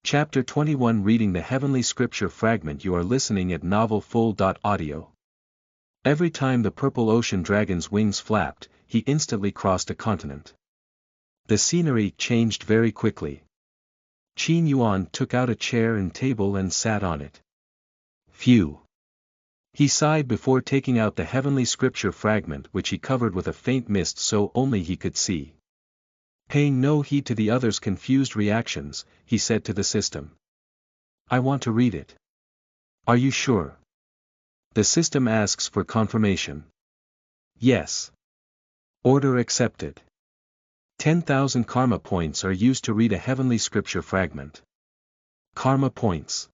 Chapter 21 Reading the Heavenly Scripture Fragment. You are listening at novelfull.audio. Every time the purple ocean dragon's wings flapped, he instantly crossed a continent. The scenery changed very quickly. Qin Yuan took out a chair and table and sat on it. Phew! He sighed before taking out the heavenly scripture fragment, which he covered with a faint mist so only he could see. Paying no heed to the others' confused reactions, he said to the system. "I want to read it." "Are you sure?" The system asks for confirmation. "Yes." Order accepted. 10,000 karma points are used to read a heavenly scripture fragment. Karma points.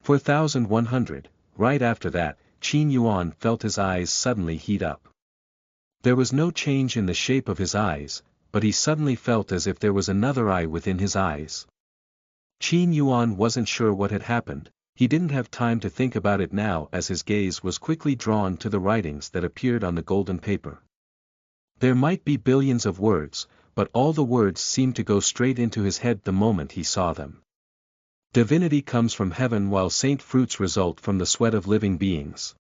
4,100. Right after that, Qin Yuan felt his eyes suddenly heat up. There was no change in the shape of his eyes, but he suddenly felt as if there was another eye within his eyes. Qin Yuan wasn't sure what had happened. He didn't have time to think about it now, as his gaze was quickly drawn to the writings that appeared on the golden paper. There might be billions of words, but all the words seemed to go straight into his head the moment he saw them. Divinity comes from heaven, while saint fruits result from the sweat of living beings.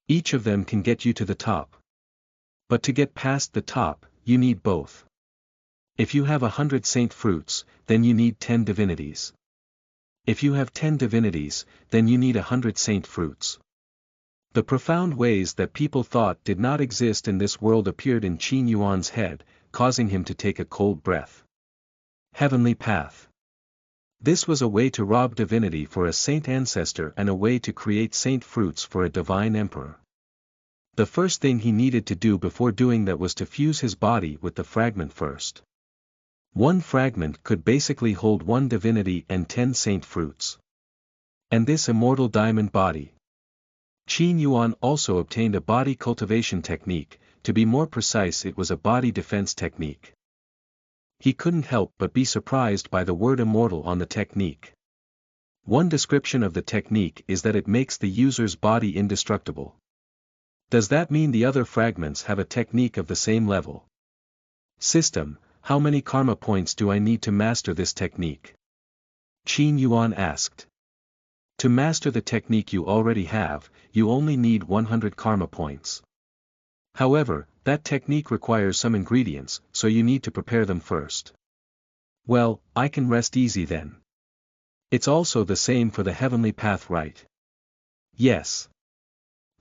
Each of them can get you to the top. But to get past the top, you need both. If you have 100 saint fruits, then you need 10 divinities. If you have 10 divinities, then you need 100 saint fruits. The profound ways that people thought did not exist in this world appeared in Qin Yuan's head, causing him to take a cold breath. Heavenly path. This was a way to rob divinity for a saint ancestor and a way to create saint fruits for a divine emperor. The first thing he needed to do before doing that was to fuse his body with the fragment first. One fragment could basically hold 1 divinity and 10 saint fruits. And this immortal diamond body. Qin Yuan also obtained a body cultivation technique. To be more precise, it was a body defense technique. He couldn't help but be surprised by the word immortal on the technique. One description of the technique is that it makes the user's body indestructible. Does that mean the other fragments have a technique of the same level? System, how many karma points do I need to master this technique? Qin Yuan asked. To master the technique you already have, you only need 100 karma points. However, that technique requires some ingredients, so you need to prepare them first. Well, I can rest easy then. It's also the same for the heavenly path, right? Yes.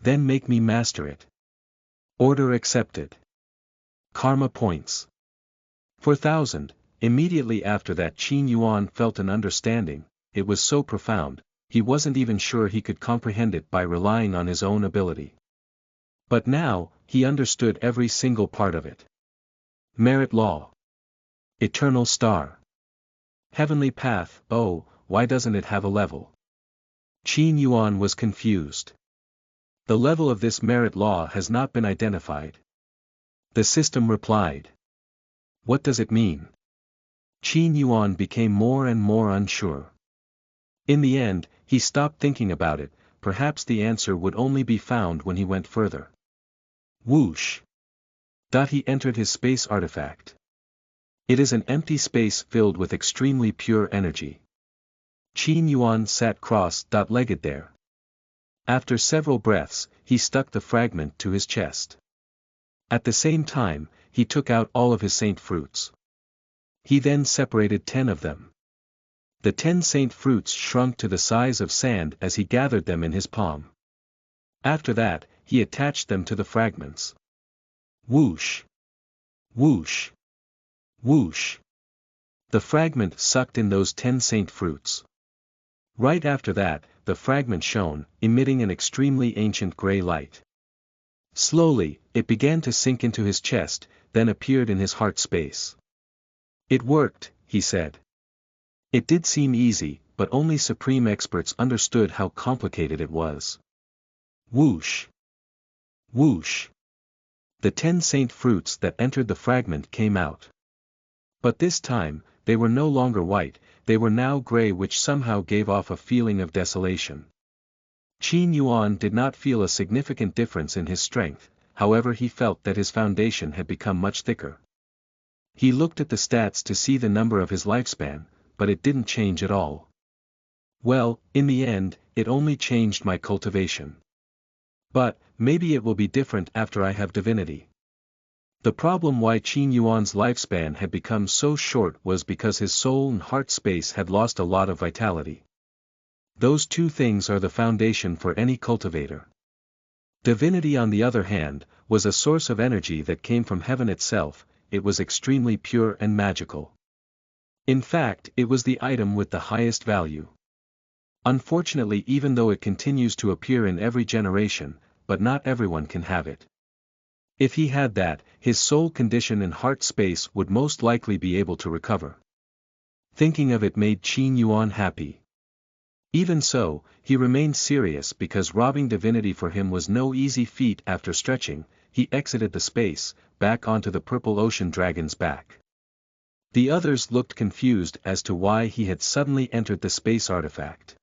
Then make me master it. Order accepted. Karma points. 4,000. Immediately after that, Qin Yuan felt an understanding. It was so profound, he wasn't even sure he could comprehend it by relying on his own ability. But now, he understood every single part of it. Merit law. Eternal star. Heavenly path. Oh, why doesn't it have a level? Qin Yuan was confused. The level of this merit law has not been identified. The system replied. What does it mean? Qin Yuan became more and more unsure. In the end, he stopped thinking about it. Perhaps the answer would only be found when he went further. Whoosh! He entered his space artifact. It is an empty space filled with extremely pure energy. Qin Yuan sat cross-legged there. After several breaths, he stuck the fragment to his chest. At the same time, he took out all of his saint fruits. He then separated 10 of them. The 10 saint fruits shrunk to the size of sand as he gathered them in his palm. After that, he attached them to the fragments. Whoosh! Whoosh! Whoosh! The fragment sucked in those 10 saint fruits. Right after that, the fragment shone, emitting an extremely ancient gray light. Slowly, it began to sink into his chest, then appeared in his heart space. It worked, he said. It did seem easy, but only supreme experts understood how complicated it was. Whoosh! Whoosh! The 10 saint fruits that entered the fragment came out. But this time, they were no longer white, they were now gray, which somehow gave off a feeling of desolation. Qin Yuan did not feel a significant difference in his strength, however he felt that his foundation had become much thicker. He looked at the stats to see the number of his lifespan, but it didn't change at all. Well, in the end, it only changed my cultivation. But, maybe it will be different after I have divinity. The problem why Qin Yuan's lifespan had become so short was because his soul and heart space had lost a lot of vitality. Those two things are the foundation for any cultivator. Divinity, on the other hand, was a source of energy that came from heaven itself. It was extremely pure and magical. In fact, it was the item with the highest value. Unfortunately, even though it continues to appear in every generation, but not everyone can have it. If he had that, his soul condition and heart space would most likely be able to recover. Thinking of it made Qin Yuan happy. Even so, he remained serious because robbing divinity for him was no easy feat. After stretching, he exited the space, back onto the purple ocean dragon's back. The others looked confused as to why he had suddenly entered the space artifact.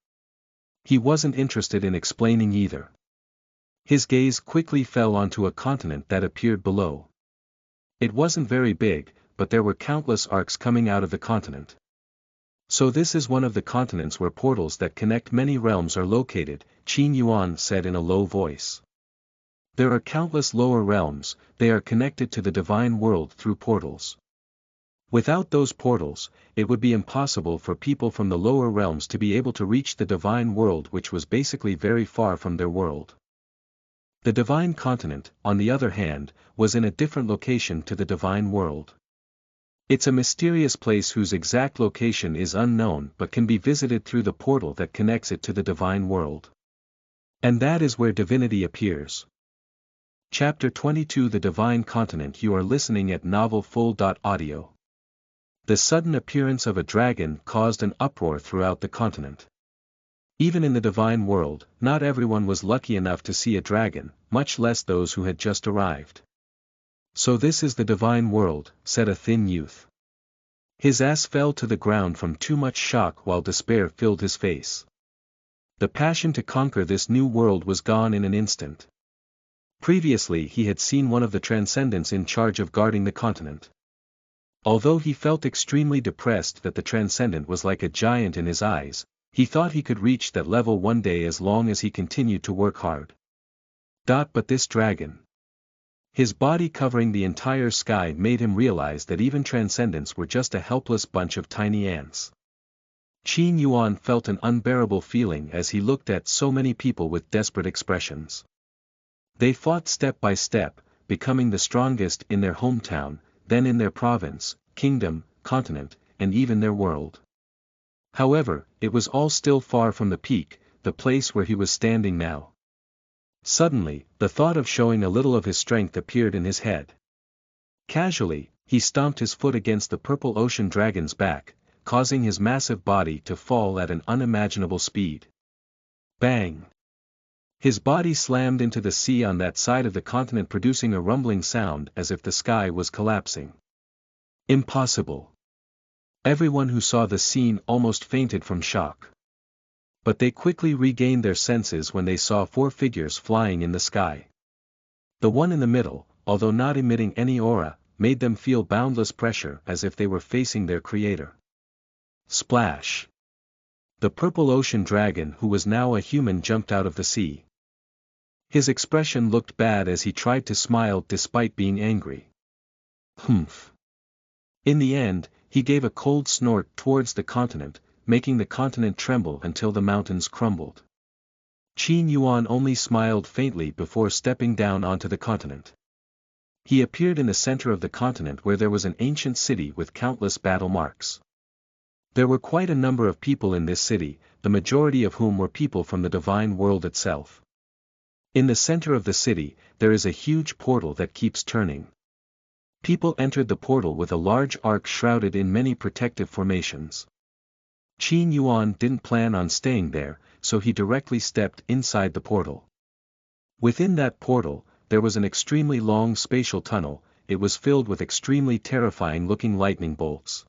He wasn't interested in explaining either. His gaze quickly fell onto a continent that appeared below. It wasn't very big, but there were countless arcs coming out of the continent. So this is one of the continents where portals that connect many realms are located, Qin Yuan said in a low voice. There are countless lower realms, they are connected to the divine world through portals. Without those portals, it would be impossible for people from the lower realms to be able to reach the divine world, which was basically very far from their world. The divine continent, on the other hand, was in a different location to the divine world. It's a mysterious place whose exact location is unknown but can be visited through the portal that connects it to the divine world. And that is where divinity appears. Chapter 22 The Divine Continent. You are listening at novelfull.audio. The sudden appearance of a dragon caused an uproar throughout the continent. Even in the divine world, not everyone was lucky enough to see a dragon, much less those who had just arrived. So this is the divine world, said a thin youth. His ass fell to the ground from too much shock while despair filled his face. The passion to conquer this new world was gone in an instant. Previously he had seen one of the transcendents in charge of guarding the continent. Although he felt extremely depressed that the transcendent was like a giant in his eyes, he thought he could reach that level one day as long as he continued to work hard. But this dragon. His body covering the entire sky made him realize that even transcendents were just a helpless bunch of tiny ants. Qin Yuan felt an unbearable feeling as he looked at so many people with desperate expressions. They fought step by step, becoming the strongest in their hometown, then in their province, kingdom, continent, and even their world. However, it was all still far from the peak, the place where he was standing now. Suddenly, the thought of showing a little of his strength appeared in his head. Casually, he stomped his foot against the purple ocean dragon's back, causing his massive body to fall at an unimaginable speed. Bang! His body slammed into the sea on that side of the continent, producing a rumbling sound as if the sky was collapsing. Impossible! Everyone who saw the scene almost fainted from shock. But they quickly regained their senses when they saw four figures flying in the sky. The one in the middle, although not emitting any aura, made them feel boundless pressure as if they were facing their creator. Splash! The purple ocean dragon, who was now a human, jumped out of the sea. His expression looked bad as he tried to smile despite being angry. Humph! In the end, he gave a cold snort towards the continent, making the continent tremble until the mountains crumbled. Qin Yuan only smiled faintly before stepping down onto the continent. He appeared in the center of the continent where there was an ancient city with countless battle marks. There were quite a number of people in this city, the majority of whom were people from the divine world itself. In the center of the city, there is a huge portal that keeps turning. People entered the portal with a large arc shrouded in many protective formations. Qin Yuan didn't plan on staying there, so he directly stepped inside the portal. Within that portal, there was an extremely long spatial tunnel. It was filled with extremely terrifying-looking lightning bolts.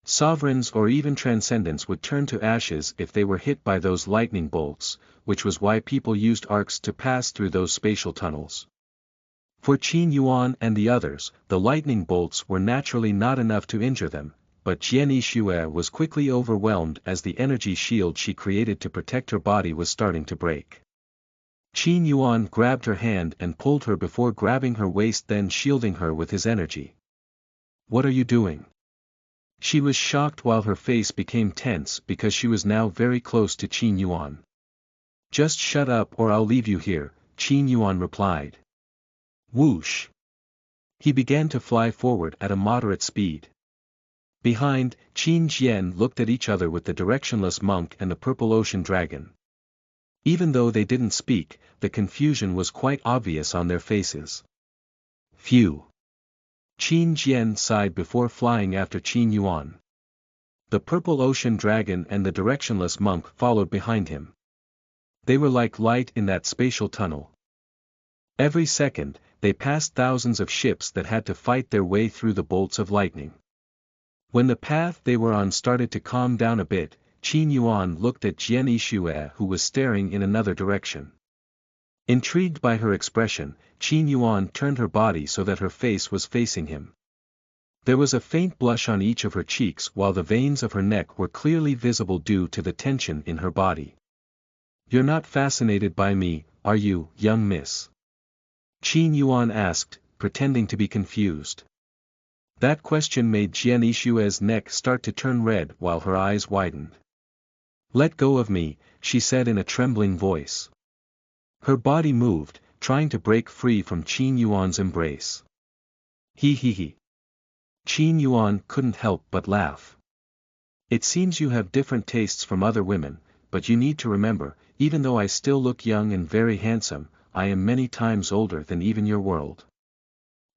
Sovereigns or even transcendents would turn to ashes if they were hit by those lightning bolts, which was why people used arcs to pass through those spatial tunnels. For Qin Yuan and the others, the lightning bolts were naturally not enough to injure them, but Jian Yixue was quickly overwhelmed as the energy shield she created to protect her body was starting to break. Qin Yuan grabbed her hand and pulled her before grabbing her waist, then shielding her with his energy. "What are you doing?" She was shocked while her face became tense because she was now very close to Qin Yuan. "Just shut up or I'll leave you here," Qin Yuan replied. Whoosh! He began to fly forward at a moderate speed. Behind, Qin Jian looked at each other with the directionless monk and the purple ocean dragon. Even though they didn't speak, the confusion was quite obvious on their faces. Phew! Qin Jian sighed before flying after Qin Yuan. The purple ocean dragon and the directionless monk followed behind him. They were like light in that spatial tunnel. Every second, they passed thousands of ships that had to fight their way through the bolts of lightning. When the path they were on started to calm down a bit, Qin Yuan looked at Jian Yixue, who was staring in another direction. Intrigued by her expression, Qin Yuan turned her body so that her face was facing him. There was a faint blush on each of her cheeks while the veins of her neck were clearly visible due to the tension in her body. "You're not fascinated by me, are you, young miss?" Qin Yuan asked, pretending to be confused. That question made Jian Yixue's neck start to turn red while her eyes widened. "Let go of me," she said in a trembling voice. Her body moved, trying to break free from Qin Yuan's embrace. He. Qin Yuan couldn't help but laugh. "It seems you have different tastes from other women, but you need to remember, even though I still look young and very handsome, I am many times older than even your world.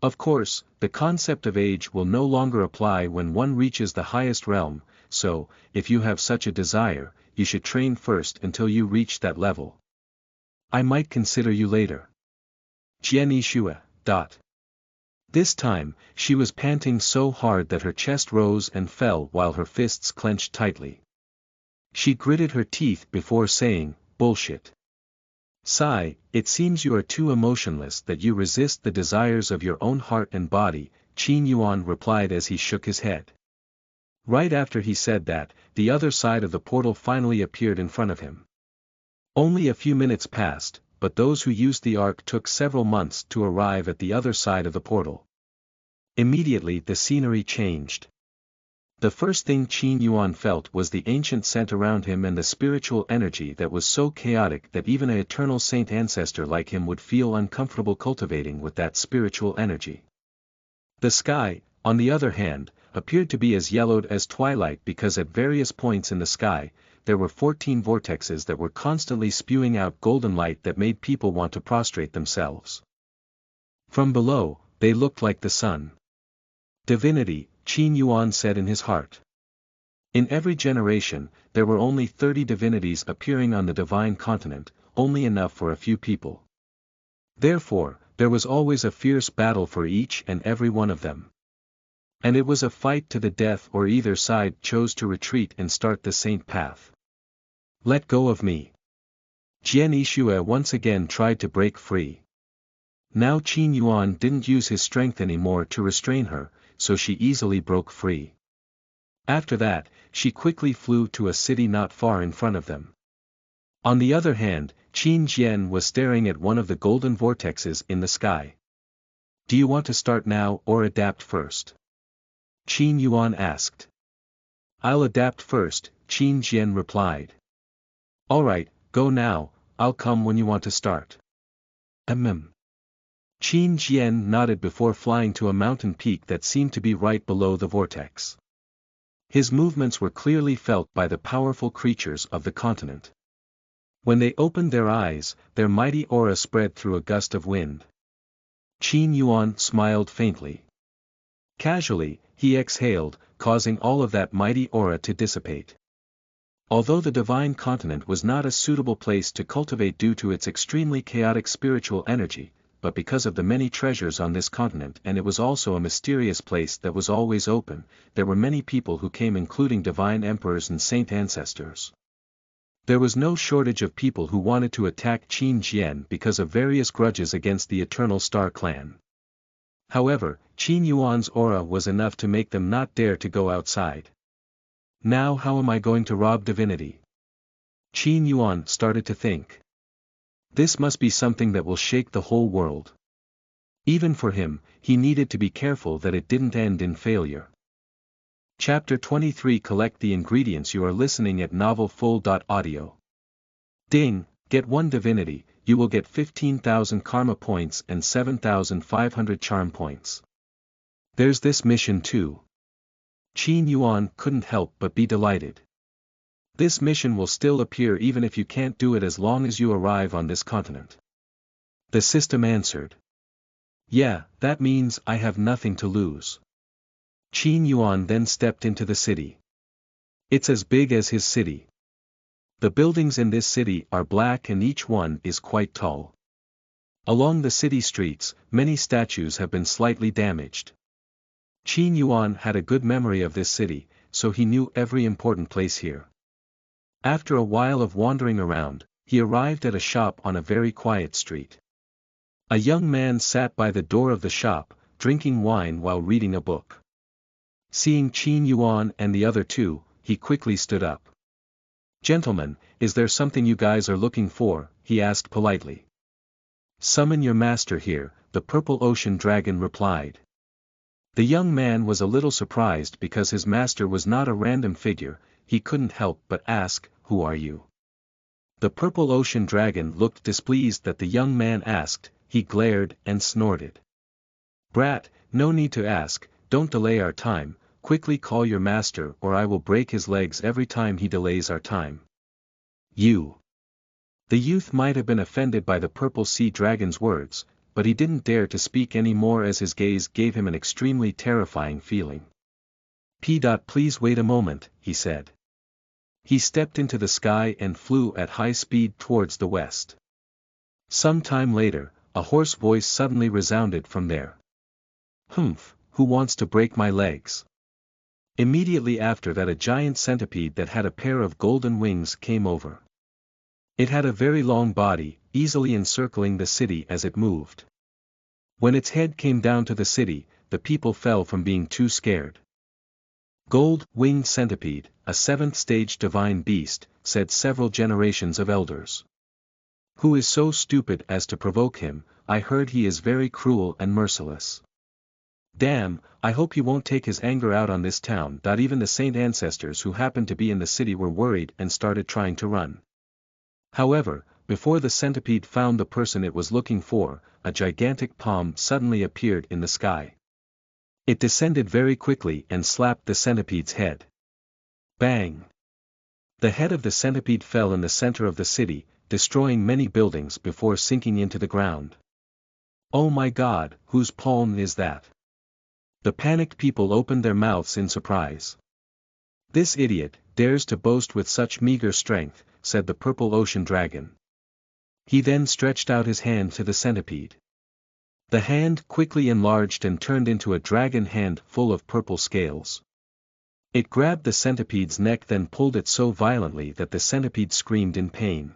Of course, the concept of age will no longer apply when one reaches the highest realm, so, if you have such a desire, you should train first until you reach that level. I might consider you later." Jian Yixue. This time, she was panting so hard that her chest rose and fell while her fists clenched tightly. She gritted her teeth before saying, "Bullshit. Sigh, it seems you are too emotionless that you resist the desires of your own heart and body," Qin Yuan replied as he shook his head. Right after he said that, the other side of the portal finally appeared in front of him. Only a few minutes passed, but those who used the ark took several months to arrive at the other side of the portal. Immediately the scenery changed. The first thing Qin Yuan felt was the ancient scent around him and the spiritual energy that was so chaotic that even an eternal saint ancestor like him would feel uncomfortable cultivating with that spiritual energy. The sky, on the other hand, appeared to be as yellowed as twilight because at various points in the sky, there were 14 vortexes that were constantly spewing out golden light that made people want to prostrate themselves. From below, they looked like the sun. Divinity, Qin Yuan said in his heart. In every generation, there were only 30 divinities appearing on the divine continent, only enough for a few people. Therefore, there was always a fierce battle for each and every one of them. And it was a fight to the death, or either side chose to retreat and start the saint path. "Let go of me." Jian Yixue once again tried to break free. Now Qin Yuan didn't use his strength anymore to restrain her, so she easily broke free. After that, she quickly flew to a city not far in front of them. On the other hand, Qin Jian was staring at one of the golden vortexes in the sky. "Do you want to start now or adapt first?" Qin Yuan asked. "I'll adapt first," Qin Jian replied. "Alright, go now, I'll come when you want to start." Qin Jian nodded before flying to a mountain peak that seemed to be right below the vortex. His movements were clearly felt by the powerful creatures of the continent. When they opened their eyes, their mighty aura spread through a gust of wind. Qin Yuan smiled faintly. Casually, he exhaled, causing all of that mighty aura to dissipate. Although the divine continent was not a suitable place to cultivate due to its extremely chaotic spiritual energy, but because of the many treasures on this continent, and it was also a mysterious place that was always open, there were many people who came, including divine emperors and saint ancestors. There was no shortage of people who wanted to attack Qin Jian because of various grudges against the Eternal Star clan. However, Qin Yuan's aura was enough to make them not dare to go outside. Now how am I going to rob divinity? Qin Yuan started to think. This must be something that will shake the whole world. Even for him, he needed to be careful that it didn't end in failure. Chapter 23 Collect the ingredients. You are listening at novelfull.audio. Ding, get 1 divinity, you will get 15,000 karma points and 7,500 charm points. There's this mission too. Qin Yuan couldn't help but be delighted. This mission will still appear even if you can't do it as long as you arrive on this continent. The system answered. Yeah, that means I have nothing to lose. Qin Yuan then stepped into the city. It's as big as his city. The buildings in this city are black and each one is quite tall. Along the city streets, many statues have been slightly damaged. Qin Yuan had a good memory of this city, so he knew every important place here. After a while of wandering around, he arrived at a shop on a very quiet street. A young man sat by the door of the shop, drinking wine while reading a book. Seeing Qin Yuan and the other two, he quickly stood up. Gentlemen, is there something you guys are looking for? He asked politely. Summon your master here, the purple ocean dragon replied. The young man was a little surprised because his master was not a random figure. He couldn't help but ask, who are you? The purple ocean dragon looked displeased that the young man asked. He glared and snorted. Brat, no need to ask, don't delay our time, quickly call your master or I will break his legs every time he delays our time. You. The youth might have been offended by the purple sea dragon's words, but he didn't dare to speak any more as his gaze gave him an extremely terrifying feeling. Please wait a moment, he said. He stepped into the sky and flew at high speed towards the west. Some time later, a hoarse voice suddenly resounded from there. Humph, who wants to break my legs? Immediately after that a giant centipede that had a pair of golden wings came over. It had a very long body, easily encircling the city as it moved. When its head came down to the city, the people fell from being too scared. Gold-winged centipede, a 7th-stage divine beast, said several generations of elders. Who is so stupid as to provoke him? I heard he is very cruel and merciless. Damn, I hope he won't take his anger out on this town. Even the saint ancestors who happened to be in the city were worried and started trying to run. However, before the centipede found the person it was looking for, a gigantic palm suddenly appeared in the sky. It descended very quickly and slapped the centipede's head. Bang! The head of the centipede fell in the center of the city, destroying many buildings before sinking into the ground. Oh my God, whose palm is that? The panicked people opened their mouths in surprise. This idiot dares to boast with such meager strength, said the purple ocean dragon. He then stretched out his hand to the centipede. The hand quickly enlarged and turned into a dragon hand full of purple scales. It grabbed the centipede's neck then pulled it so violently that the centipede screamed in pain.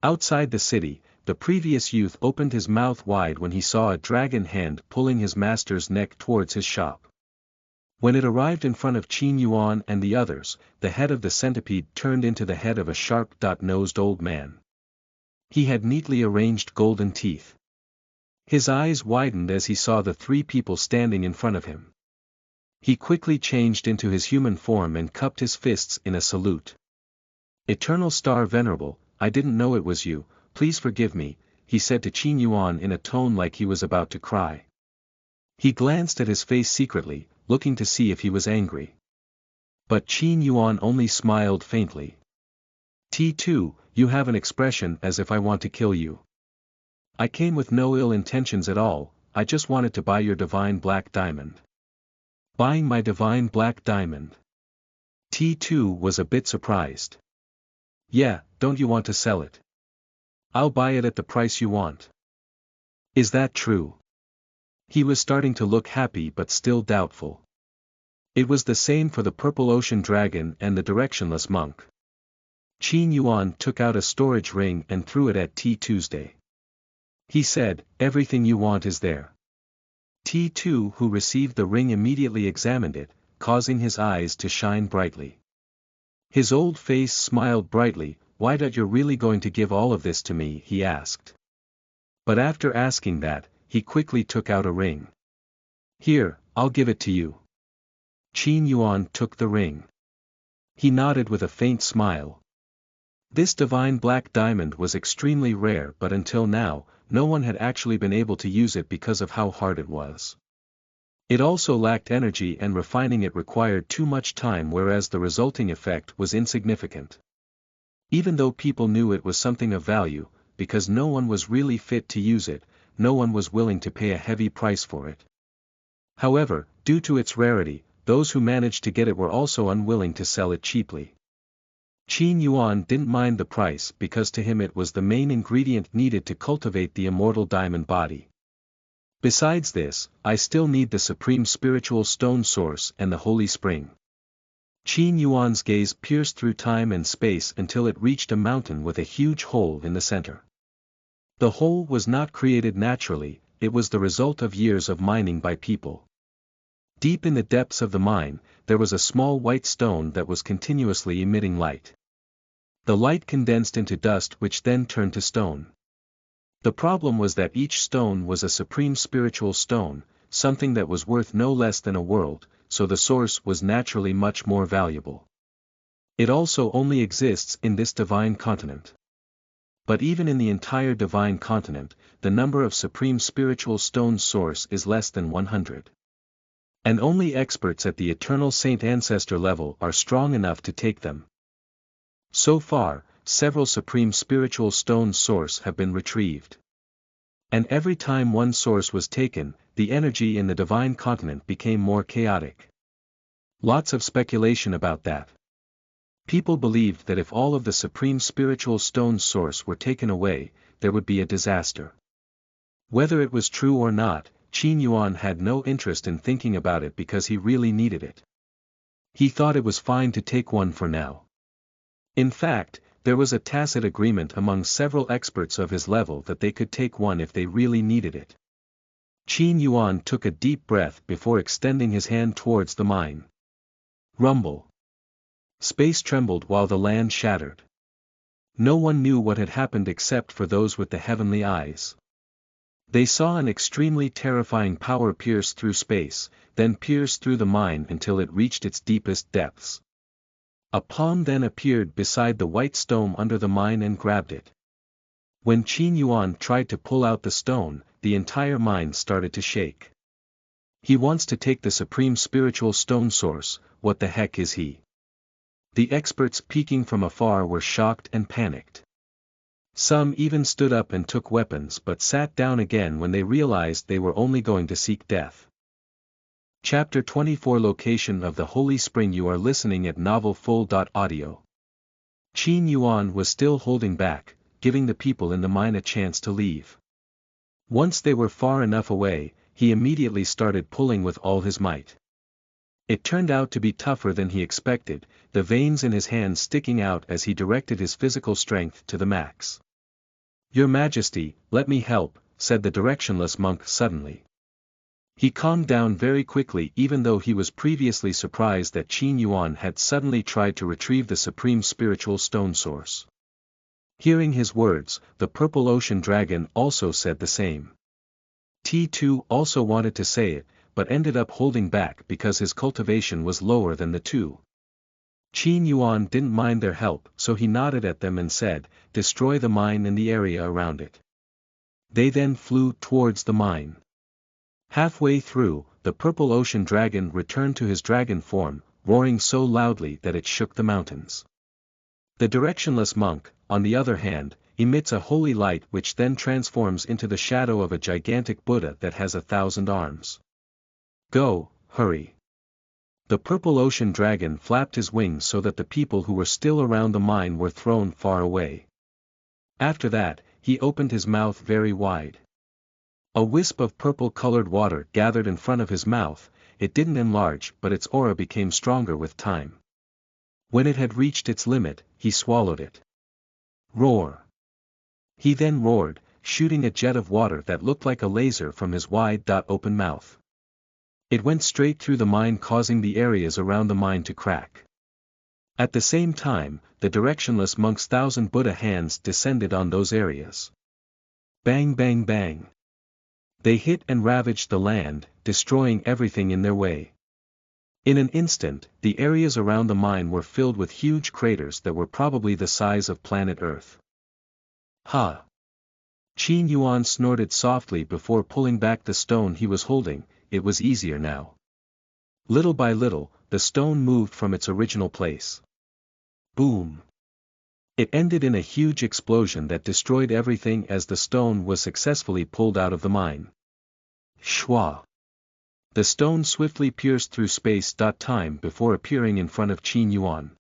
Outside the city, the previous youth opened his mouth wide when he saw a dragon hand pulling his master's neck towards his shop. When it arrived in front of Qin Yuan and the others, the head of the centipede turned into the head of a sharp-nosed old man. He had neatly arranged golden teeth. His eyes widened as he saw the 3 people standing in front of him. He quickly changed into his human form and cupped his fists in a salute. Eternal Star Venerable, I didn't know it was you, please forgive me, he said to Qin Yuan in a tone like he was about to cry. He glanced at his face secretly, looking to see if he was angry. But Qin Yuan only smiled faintly. T2, you have an expression as if I want to kill you. I came with no ill intentions at all, I just wanted to buy your divine black diamond. Buying my divine black diamond? T2 was a bit surprised. Yeah, don't you want to sell it? I'll buy it at the price you want. Is that true? He was starting to look happy but still doubtful. It was the same for the purple ocean dragon and the directionless monk. Qin Yuan took out a storage ring and threw it at T2's day. He said, everything you want is there. T2 who received the ring immediately examined it, causing his eyes to shine brightly. His old face smiled brightly. Why that you're really going to give all of this to me, he asked. But after asking that, he quickly took out a ring. Here, I'll give it to you. Qin Yuan took the ring. He nodded with a faint smile. This divine black diamond was extremely rare, but until now, no one had actually been able to use it because of how hard it was. It also lacked energy, and refining it required too much time, whereas the resulting effect was insignificant. Even though people knew it was something of value, because no one was really fit to use it, no one was willing to pay a heavy price for it. However, due to its rarity, those who managed to get it were also unwilling to sell it cheaply. Qin Yuan didn't mind the price because to him it was the main ingredient needed to cultivate the immortal diamond body. Besides this, I still need the supreme spiritual stone source and the holy spring. Qin Yuan's gaze pierced through time and space until it reached a mountain with a huge hole in the center. The hole was not created naturally, it was the result of years of mining by people. Deep in the depths of the mine, there was a small white stone that was continuously emitting light. The light condensed into dust, which then turned to stone. The problem was that each stone was a supreme spiritual stone, something that was worth no less than a world, so the source was naturally much more valuable. It also only exists in this divine continent. But even in the entire divine continent, the number of supreme spiritual stone source is less than 100. And only experts at the eternal saint ancestor level are strong enough to take them. So far, several supreme spiritual stone source have been retrieved. And every time one source was taken, the energy in the divine continent became more chaotic. Lots of speculation about that. People believed that if all of the supreme spiritual stone source were taken away, there would be a disaster. Whether it was true or not, Qin Yuan had no interest in thinking about it because he really needed it. He thought it was fine to take one for now. In fact, there was a tacit agreement among several experts of his level that they could take one if they really needed it. Qin Yuan took a deep breath before extending his hand towards the mine. Rumble. Space trembled while the land shattered. No one knew what had happened except for those with the heavenly eyes. They saw an extremely terrifying power pierce through space, then pierce through the mine until it reached its deepest depths. A palm then appeared beside the white stone under the mine and grabbed it. When Qin Yuan tried to pull out the stone, the entire mine started to shake. He wants to take the supreme spiritual stone source, what the heck is he? The experts peeking from afar were shocked and panicked. Some even stood up and took weapons but sat down again when they realized they were only going to seek death. Chapter 24 Location of the Holy Spring. You are listening at novelfull.audio. Qin Yuan was still holding back, giving the people in the mine a chance to leave. Once they were far enough away, he immediately started pulling with all his might. It turned out to be tougher than he expected, the veins in his hands sticking out as he directed his physical strength to the max. "Your Majesty, let me help," said the directionless monk suddenly. He calmed down very quickly, even though he was previously surprised that Qin Yuan had suddenly tried to retrieve the supreme spiritual stone source. Hearing his words, the purple ocean dragon also said the same. T2 also wanted to say it, but ended up holding back because his cultivation was lower than the two. Qin Yuan didn't mind their help, so he nodded at them and said, "Destroy the mine and the area around it." They then flew towards the mine. Halfway through, the purple ocean dragon returned to his dragon form, roaring so loudly that it shook the mountains. The directionless monk, on the other hand, emits a holy light which then transforms into the shadow of a gigantic Buddha that has 1,000 arms. "Go, hurry." The purple ocean dragon flapped his wings so that the people who were still around the mine were thrown far away. After that, he opened his mouth very wide. A wisp of purple-colored water gathered in front of his mouth. It didn't enlarge, but its aura became stronger with time. When it had reached its limit, he swallowed it. Roar. He then roared, shooting a jet of water that looked like a laser from his wide-open mouth. It went straight through the mine, causing the areas around the mine to crack. At the same time, the directionless monk's 1,000 Buddha hands descended on those areas. Bang bang bang. They hit and ravaged the land, destroying everything in their way. In an instant, the areas around the mine were filled with huge craters that were probably the size of planet Earth. Ha! Qin Yuan snorted softly before pulling back the stone he was holding. It was easier now. Little by little, the stone moved from its original place. Boom! It ended in a huge explosion that destroyed everything as the stone was successfully pulled out of the mine. Shwa! The stone swiftly pierced through space-time before appearing in front of Qin Yuan.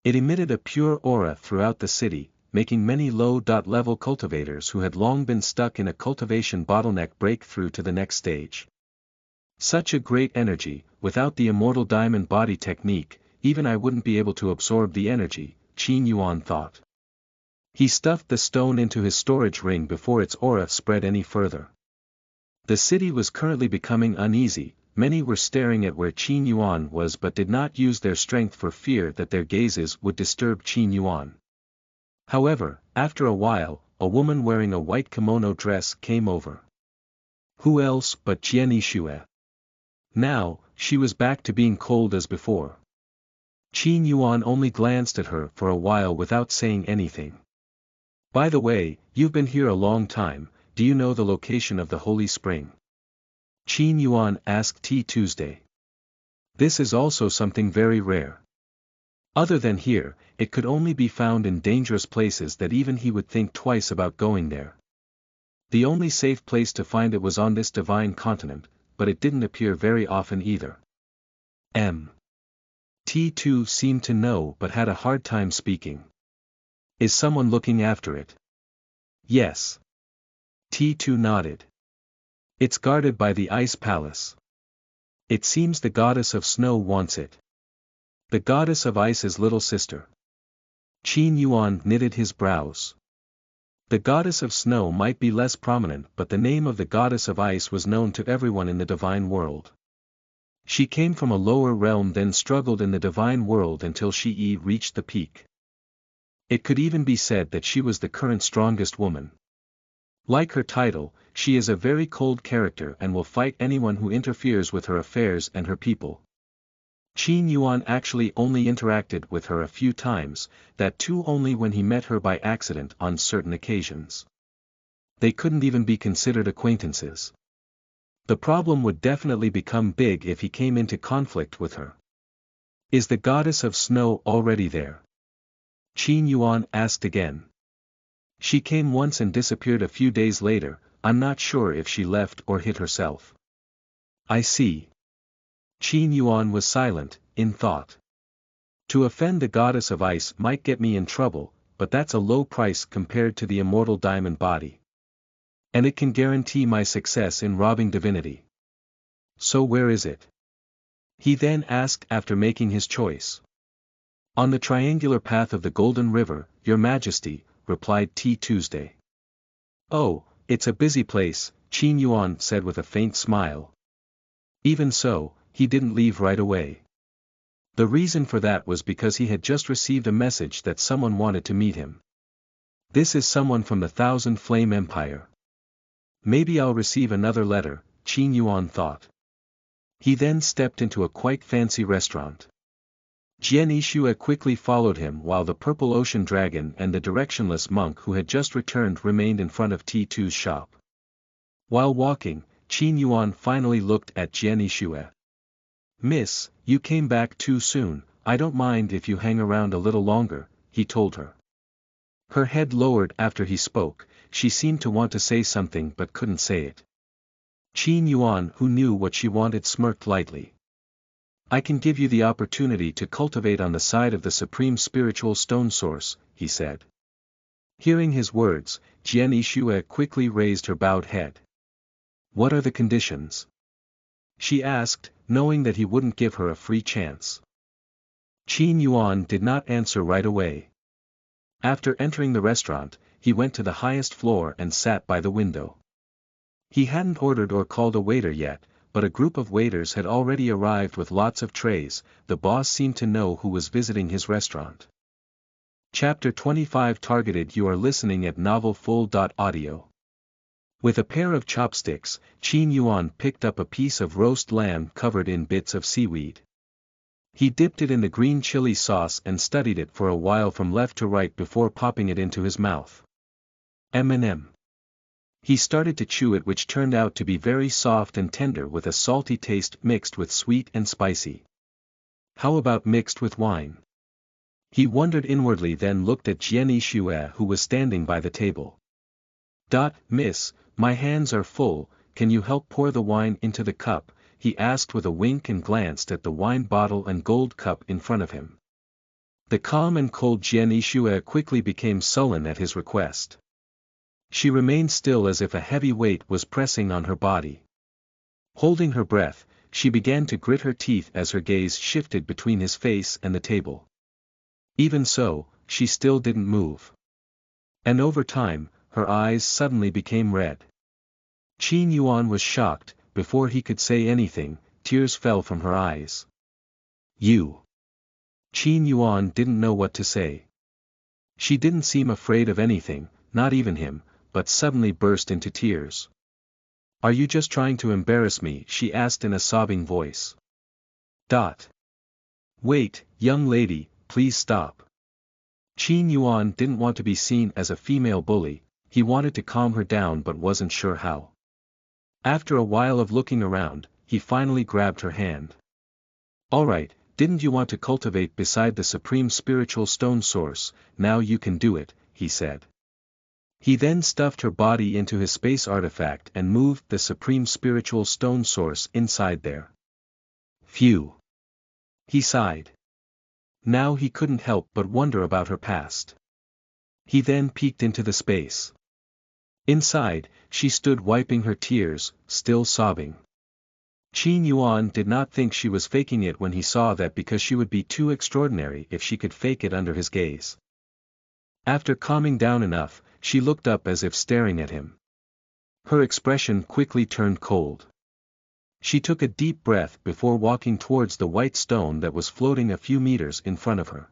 It emitted a pure aura throughout the city, making many low-level cultivators who had long been stuck in a cultivation bottleneck break through to the next stage. Such a great energy, without the immortal diamond body technique, even I wouldn't be able to absorb the energy, Qin Yuan thought. He stuffed the stone into his storage ring before its aura spread any further. The city was currently becoming uneasy. Many were staring at where Qin Yuan was but did not use their strength for fear that their gazes would disturb Qin Yuan. However, after a while, a woman wearing a white kimono dress came over. Who else but Jian Yixue? Now, she was back to being cold as before. Qin Yuan only glanced at her for a while without saying anything. By the way, you've been here a long time. Do you know the location of the Holy Spring? Qin Yuan asked Tuesday. This is also something very rare. Other than here, it could only be found in dangerous places that even he would think twice about going there. The only safe place to find it was on this divine continent, but it didn't appear very often either. T2 seemed to know but had a hard time speaking. Is someone looking after it? Yes. T2 nodded. It's guarded by the Ice Palace. It seems the goddess of snow wants it. The goddess of ice's little sister. Qin Yuan knitted his brows. The goddess of snow might be less prominent, but the name of the goddess of ice was known to everyone in the divine world. She came from a lower realm, then struggled in the divine world until she reached the peak. It could even be said that she was the current strongest woman. Like her title, she is a very cold character and will fight anyone who interferes with her affairs and her people. Qin Yuan actually only interacted with her a few times, that too only when he met her by accident on certain occasions. They couldn't even be considered acquaintances. The problem would definitely become big if he came into conflict with her. Is the goddess of snow already there? Qin Yuan asked again. She came once and disappeared a few days later. I'm not sure if she left or hid herself. I see. Qin Yuan was silent, in thought. To offend the goddess of ice might get me in trouble, but that's a low price compared to the immortal diamond body. And it can guarantee my success in robbing divinity. So where is it? He then asked after making his choice. On the triangular path of the Golden River, Your Majesty, replied Tuesday. Oh, it's a busy place, Qin Yuan said with a faint smile. Even so, he didn't leave right away. The reason for that was because he had just received a message that someone wanted to meet him. This is someone from the Thousand Flame Empire. Maybe I'll receive another letter, Qin Yuan thought. He then stepped into a quite fancy restaurant. Jian Yixue quickly followed him while the Purple Ocean Dragon and the directionless monk who had just returned remained in front of T2's shop. While walking, Qin Yuan finally looked at Jian Yixue. Miss, you came back too soon. I don't mind if you hang around a little longer, he told her. Her head lowered after he spoke. She seemed to want to say something but couldn't say it. Qin Yuan, who knew what she wanted, smirked lightly. I can give you the opportunity to cultivate on the side of the supreme spiritual stone source, he said. Hearing his words, Jian Yixue quickly raised her bowed head. What are the conditions? She asked, knowing that he wouldn't give her a free chance. Qin Yuan did not answer right away. After entering the restaurant, he went to the highest floor and sat by the window. He hadn't ordered or called a waiter yet, but a group of waiters had already arrived with lots of trays. The boss seemed to know who was visiting his restaurant. Chapter 25 Targeted. You are listening at Novel Full.audio. With a pair of chopsticks, Qin Yuan picked up a piece of roast lamb covered in bits of seaweed. He dipped it in the green chili sauce and studied it for a while from left to right before popping it into his mouth. M&M. He started to chew it, which turned out to be very soft and tender with a salty taste mixed with sweet and spicy. How about mixed with wine? He wondered inwardly, then looked at Jian Yixue, who was standing by the table. Miss, my hands are full, can you help pour the wine into the cup? He asked with a wink and glanced at the wine bottle and gold cup in front of him. The calm and cold Jian Yixue quickly became sullen at his request. She remained still as if a heavy weight was pressing on her body. Holding her breath, she began to grit her teeth as her gaze shifted between his face and the table. Even so, she still didn't move. And over time, her eyes suddenly became red. Qin Yuan was shocked. Before he could say anything, tears fell from her eyes. You. Qin Yuan didn't know what to say. She didn't seem afraid of anything, not even him, but suddenly burst into tears. Are you just trying to embarrass me? She asked in a sobbing voice. Wait, young lady, please stop. Qin Yuan didn't want to be seen as a female bully. He wanted to calm her down but wasn't sure how. After a while of looking around, he finally grabbed her hand. Alright, didn't you want to cultivate beside the supreme spiritual stone source? Now you can do it, he said. He then stuffed her body into his space artifact and moved the supreme spiritual stone source inside there. Phew. He sighed. Now he couldn't help but wonder about her past. He then peeked into the space. Inside, she stood wiping her tears, still sobbing. Qin Yuan did not think she was faking it when he saw that, because she would be too extraordinary if she could fake it under his gaze. After calming down enough, she looked up as if staring at him. Her expression quickly turned cold. She took a deep breath before walking towards the white stone that was floating a few meters in front of her.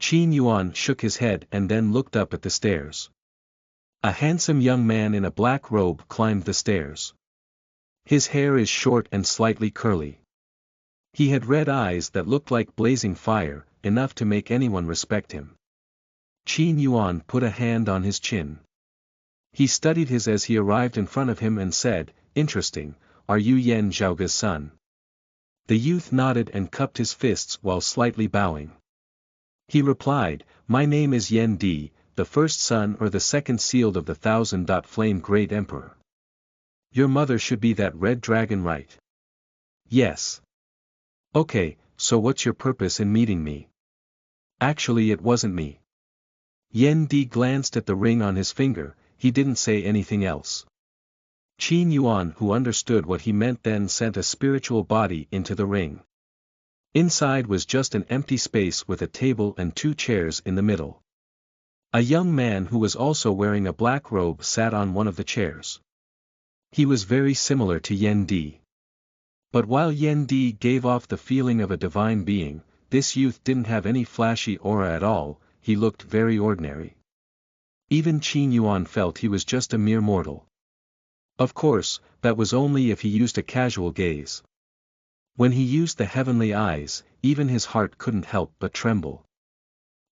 Qin Yuan shook his head and then looked up at the stairs. A handsome young man in a black robe climbed the stairs. His hair is short and slightly curly. He had red eyes that looked like blazing fire, enough to make anyone respect him. Qin Yuan put a hand on his chin. He studied his as he arrived in front of him and said, Interesting, are you Yan Zhaoge's son? The youth nodded and cupped his fists while slightly bowing. He replied, My name is Yan Di, the first son or the second sealed of the 1000-flame great emperor. Your mother should be that red dragon, right? Yes. Okay, so what's your purpose in meeting me? Actually, it wasn't me. Yan Di glanced at the ring on his finger. He didn't say anything else. Qin Yuan, who understood what he meant, then sent a spiritual body into the ring. Inside was just an empty space with a table and 2 chairs in the middle. A young man who was also wearing a black robe sat on one of the chairs. He was very similar to Yan Di. But while Yan Di gave off the feeling of a divine being, this youth didn't have any flashy aura at all. He looked very ordinary. Even Qin Yuan felt he was just a mere mortal. Of course, that was only if he used a casual gaze. When he used the heavenly eyes, even his heart couldn't help but tremble.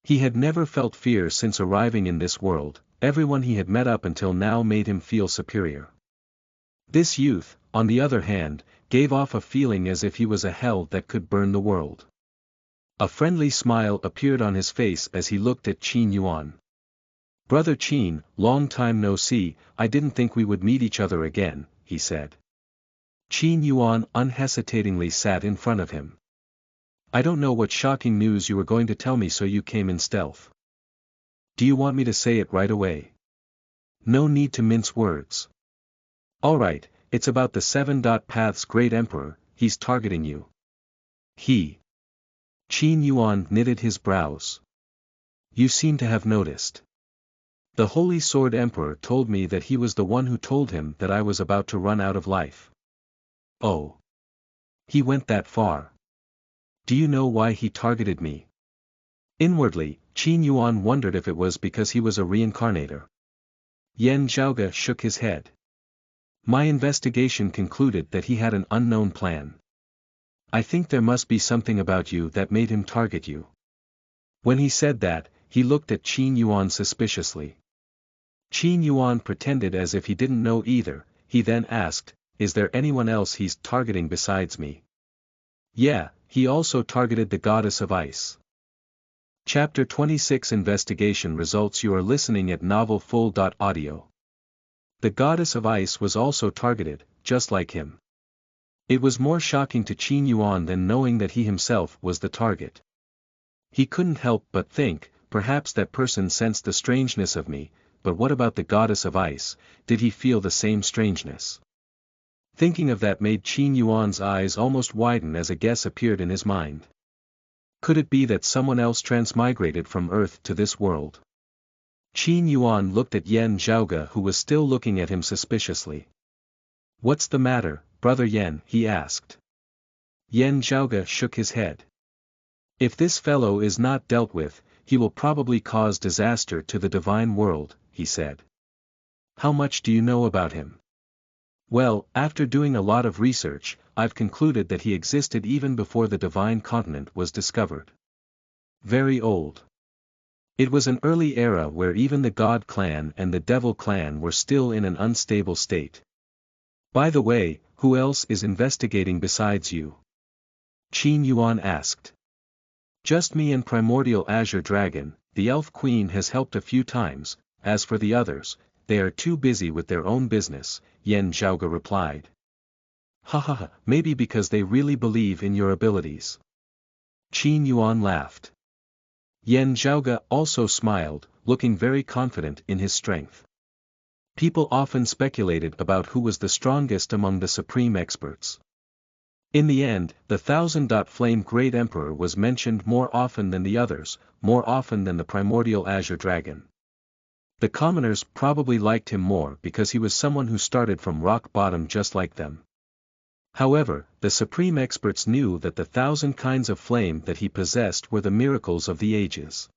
He had never felt fear since arriving in this world. Everyone he had met up until now made him feel superior. This youth, on the other hand, gave off a feeling as if he was a hell that could burn the world. A friendly smile appeared on his face as he looked at Qin Yuan. Brother Qin, long time no see, I didn't think we would meet each other again, he said. Qin Yuan unhesitatingly sat in front of him. I don't know what shocking news you were going to tell me, so you came in stealth. Do you want me to say it right away? No need to mince words. Alright, it's about the 7 Path's great emperor. He's targeting you. He. Qin Yuan knitted his brows. You seem to have noticed. The Holy Sword Emperor told me that he was the one who told him that I was about to run out of life. Oh. He went that far. Do you know why he targeted me? Inwardly, Qin Yuan wondered if it was because he was a reincarnator. Yan Zhaoge shook his head. My investigation concluded that he had an unknown plan. I think there must be something about you that made him target you. When he said that, he looked at Qin Yuan suspiciously. Qin Yuan pretended as if he didn't know either. He then asked, is there anyone else he's targeting besides me? Yeah, he also targeted the goddess of ice. Chapter 26 Investigation Results. You are listening at novelfull.audio. The goddess of ice was also targeted, just like him. It was more shocking to Qin Yuan than knowing that he himself was the target. He couldn't help but think, perhaps that person sensed the strangeness of me, but what about the goddess of ice? Did he feel the same strangeness? Thinking of that made Qin Yuan's eyes almost widen as a guess appeared in his mind. Could it be that someone else transmigrated from Earth to this world? Qin Yuan looked at Yan Zhaoge, who was still looking at him suspiciously. What's the matter, brother Yan? He asked. Yan Zhaoge shook his head. If this fellow is not dealt with, he will probably cause disaster to the divine world, he said. How much do you know about him? Well, after doing a lot of research, I've concluded that he existed even before the divine continent was discovered. Very old. It was an early era where even the God clan and the Devil clan were still in an unstable state. By the way, who else is investigating besides you? Qin Yuan asked. Just me and Primordial Azure Dragon. The Elf Queen has helped a few times. As for the others, they are too busy with their own business, Yan Zhaoge replied. Ha ha ha, maybe because they really believe in your abilities. Qin Yuan laughed. Yan Zhaoge also smiled, looking very confident in his strength. People often speculated about who was the strongest among the supreme experts. In the end, the 1000-flame Great Emperor was mentioned more often than the others, more often than the Primordial Azure Dragon. The commoners probably liked him more because he was someone who started from rock bottom just like them. However, the supreme experts knew that the 1000 kinds of flame that he possessed were the miracles of the ages.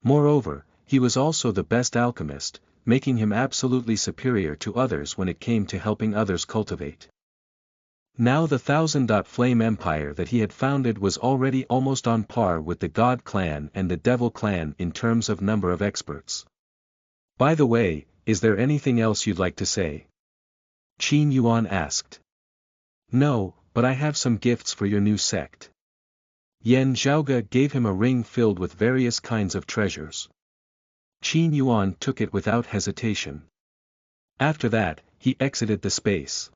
Moreover, he was also the best alchemist, making him absolutely superior to others when it came to helping others cultivate. Now the 1000-flame empire that he had founded was already almost on par with the God clan and the Devil clan in terms of number of experts. By the way, is there anything else you'd like to say? Qin Yuan asked. No, but I have some gifts for your new sect. Yan Zhaoge gave him a ring filled with various kinds of treasures. Qin Yuan took it without hesitation. After that, he exited the space.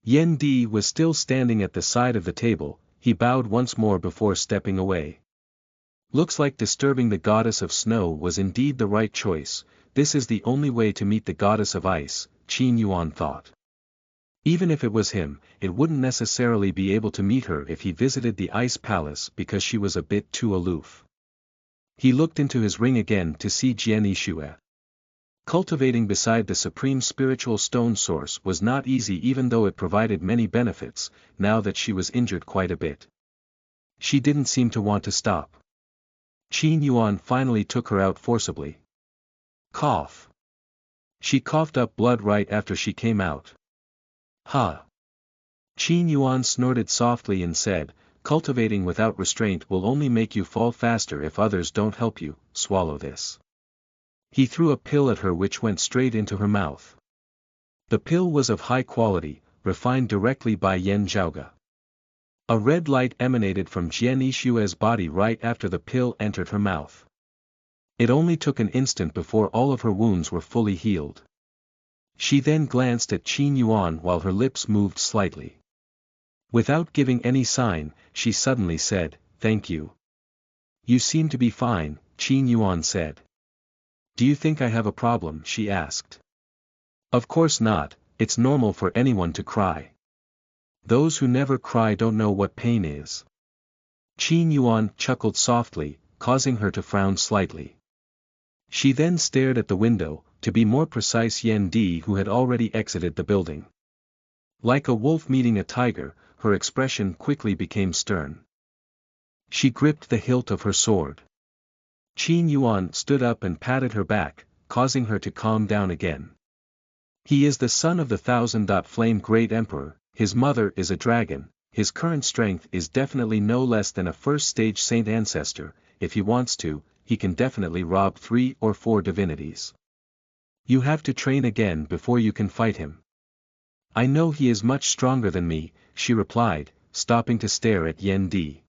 Yan Di was still standing at the side of the table. He bowed once more before stepping away. Looks like disturbing the goddess of snow was indeed the right choice. This is the only way to meet the goddess of ice, Qin Yuan thought. Even if it was him, it wouldn't necessarily be able to meet her if he visited the ice palace because she was a bit too aloof. He looked into his ring again to see Jian Yixue. Cultivating beside the supreme spiritual stone source was not easy even though it provided many benefits, now that she was injured quite a bit. She didn't seem to want to stop. Qin Yuan finally took her out forcibly. Cough. She coughed up blood right after she came out. Ha! Qin Yuan snorted softly and said, cultivating without restraint will only make you fall faster if others don't help you, swallow this. He threw a pill at her which went straight into her mouth. The pill was of high quality, refined directly by Yan Zhaoge. A red light emanated from Jian Yixue's body right after the pill entered her mouth. It only took an instant before all of her wounds were fully healed. She then glanced at Qin Yuan while her lips moved slightly. Without giving any sign, she suddenly said, "Thank you." "You seem to be fine," Qin Yuan said. "Do you think I have a problem?" she asked. "Of course not, it's normal for anyone to cry. Those who never cry don't know what pain is." Qin Yuan chuckled softly, causing her to frown slightly. She then stared at the window, to be more precise Yen Di, who had already exited the building. Like a wolf meeting a tiger, her expression quickly became stern. She gripped the hilt of her sword. Qin Yuan stood up and patted her back, causing her to calm down again. He is the son of the Thousand-Flame Great Emperor, his mother is a dragon, his current strength is definitely no less than a first-stage Saint Ancestor. If he wants to, he can definitely rob 3 or 4 divinities. You have to train again before you can fight him. I know he is much stronger than me, she replied, stopping to stare at Yen Di.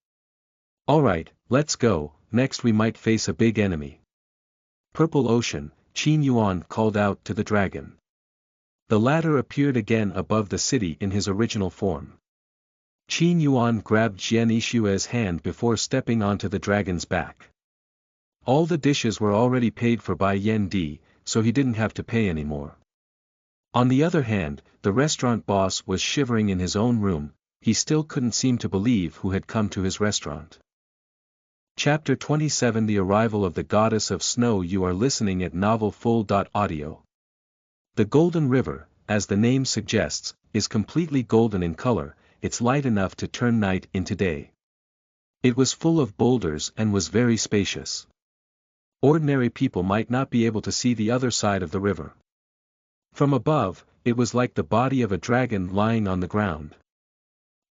Alright, let's go, next we might face a big enemy. Purple Ocean, Qin Yuan called out to the dragon. The latter appeared again above the city in his original form. Qin Yuan grabbed Jian Yishue's hand before stepping onto the dragon's back. All the dishes were already paid for by Yen Di, so he didn't have to pay anymore. On the other hand, the restaurant boss was shivering in his own room, he still couldn't seem to believe who had come to his restaurant. Chapter 27 The Arrival of the Goddess of Snow. You are listening at novelfull.audio. The Golden River, as the name suggests, is completely golden in color, it's light enough to turn night into day. It was full of boulders and was very spacious. Ordinary people might not be able to see the other side of the river. From above, it was like the body of a dragon lying on the ground.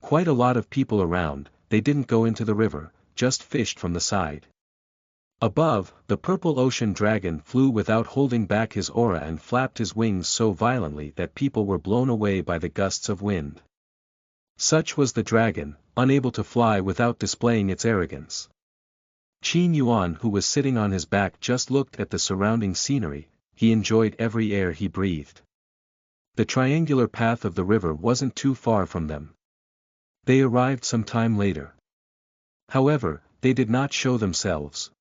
Quite a lot of people around, they didn't go into the river, just fished from the side. Above, the purple ocean dragon flew without holding back his aura and flapped his wings so violently that people were blown away by the gusts of wind. Such was the dragon, unable to fly without displaying its arrogance. Qin Yuan, who was sitting on his back, just looked at the surrounding scenery, he enjoyed every air he breathed. The triangular path of the river wasn't too far from them. They arrived some time later. However, they did not show themselves.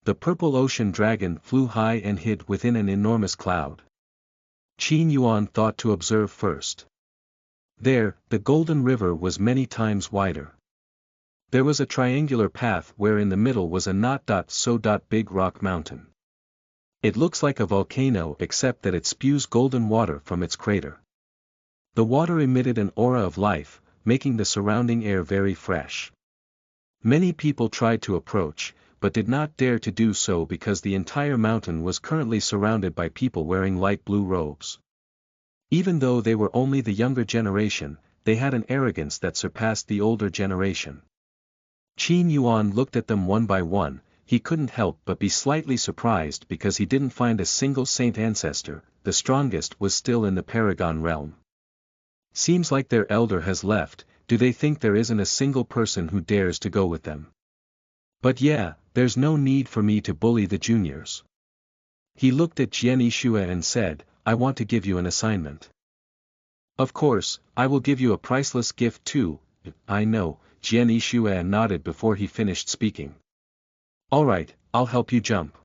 The purple ocean dragon flew high and hid within an enormous cloud. Qin Yuan thought to observe first. There, the Golden River was many times wider. There was a triangular path where in the middle was a not-so-big rock mountain. It looks like a volcano except that it spews golden water from its crater. The water emitted an aura of life, making the surrounding air very fresh. Many people tried to approach, but did not dare to do so because the entire mountain was currently surrounded by people wearing light blue robes. Even though they were only the younger generation, they had an arrogance that surpassed the older generation. Qin Yuan looked at them one by one, he couldn't help but be slightly surprised because he didn't find a single Saint Ancestor, the strongest was still in the Paragon realm. Seems like their elder has left, do they think there isn't a single person who dares to go with them? But yeah, there's no need for me to bully the juniors. He looked at Jian Yishue and said, I want to give you an assignment. Of course, I will give you a priceless gift too, I know, Jian Yishue nodded before he finished speaking. Alright, I'll help you jump.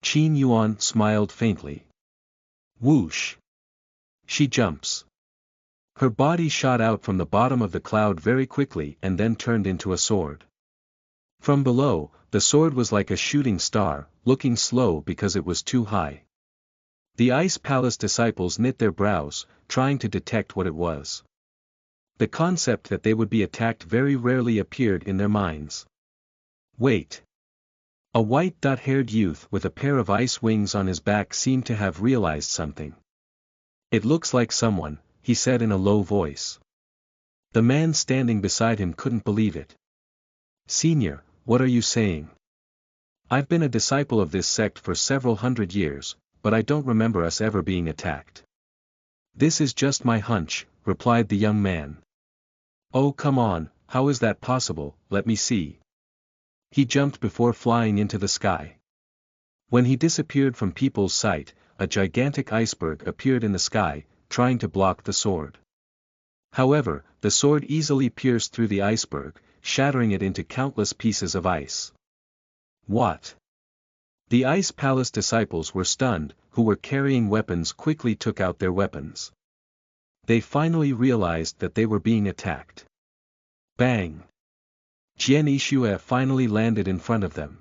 Qin Yuan smiled faintly. Whoosh! She jumps. Her body shot out from the bottom of the cloud very quickly and then turned into a sword. From below, the sword was like a shooting star, looking slow because it was too high. The Ice Palace disciples knit their brows, trying to detect what it was. The concept that they would be attacked very rarely appeared in their minds. Wait. A white-haired youth with a pair of ice wings on his back seemed to have realized something. It looks like someone, he said in a low voice. The man standing beside him couldn't believe it. Senior, what are you saying? I've been a disciple of this sect for several hundred years, but I don't remember us ever being attacked. This is just my hunch, replied the young man. Oh come on, how is that possible, let me see. He jumped before flying into the sky. When he disappeared from people's sight, a gigantic iceberg appeared in the sky, trying to block the sword. However, the sword easily pierced through the iceberg, shattering it into countless pieces of ice. What? The Ice Palace disciples were stunned, who were carrying weapons quickly took out their weapons. They finally realized that they were being attacked. Bang! Jian Yixue finally landed in front of them.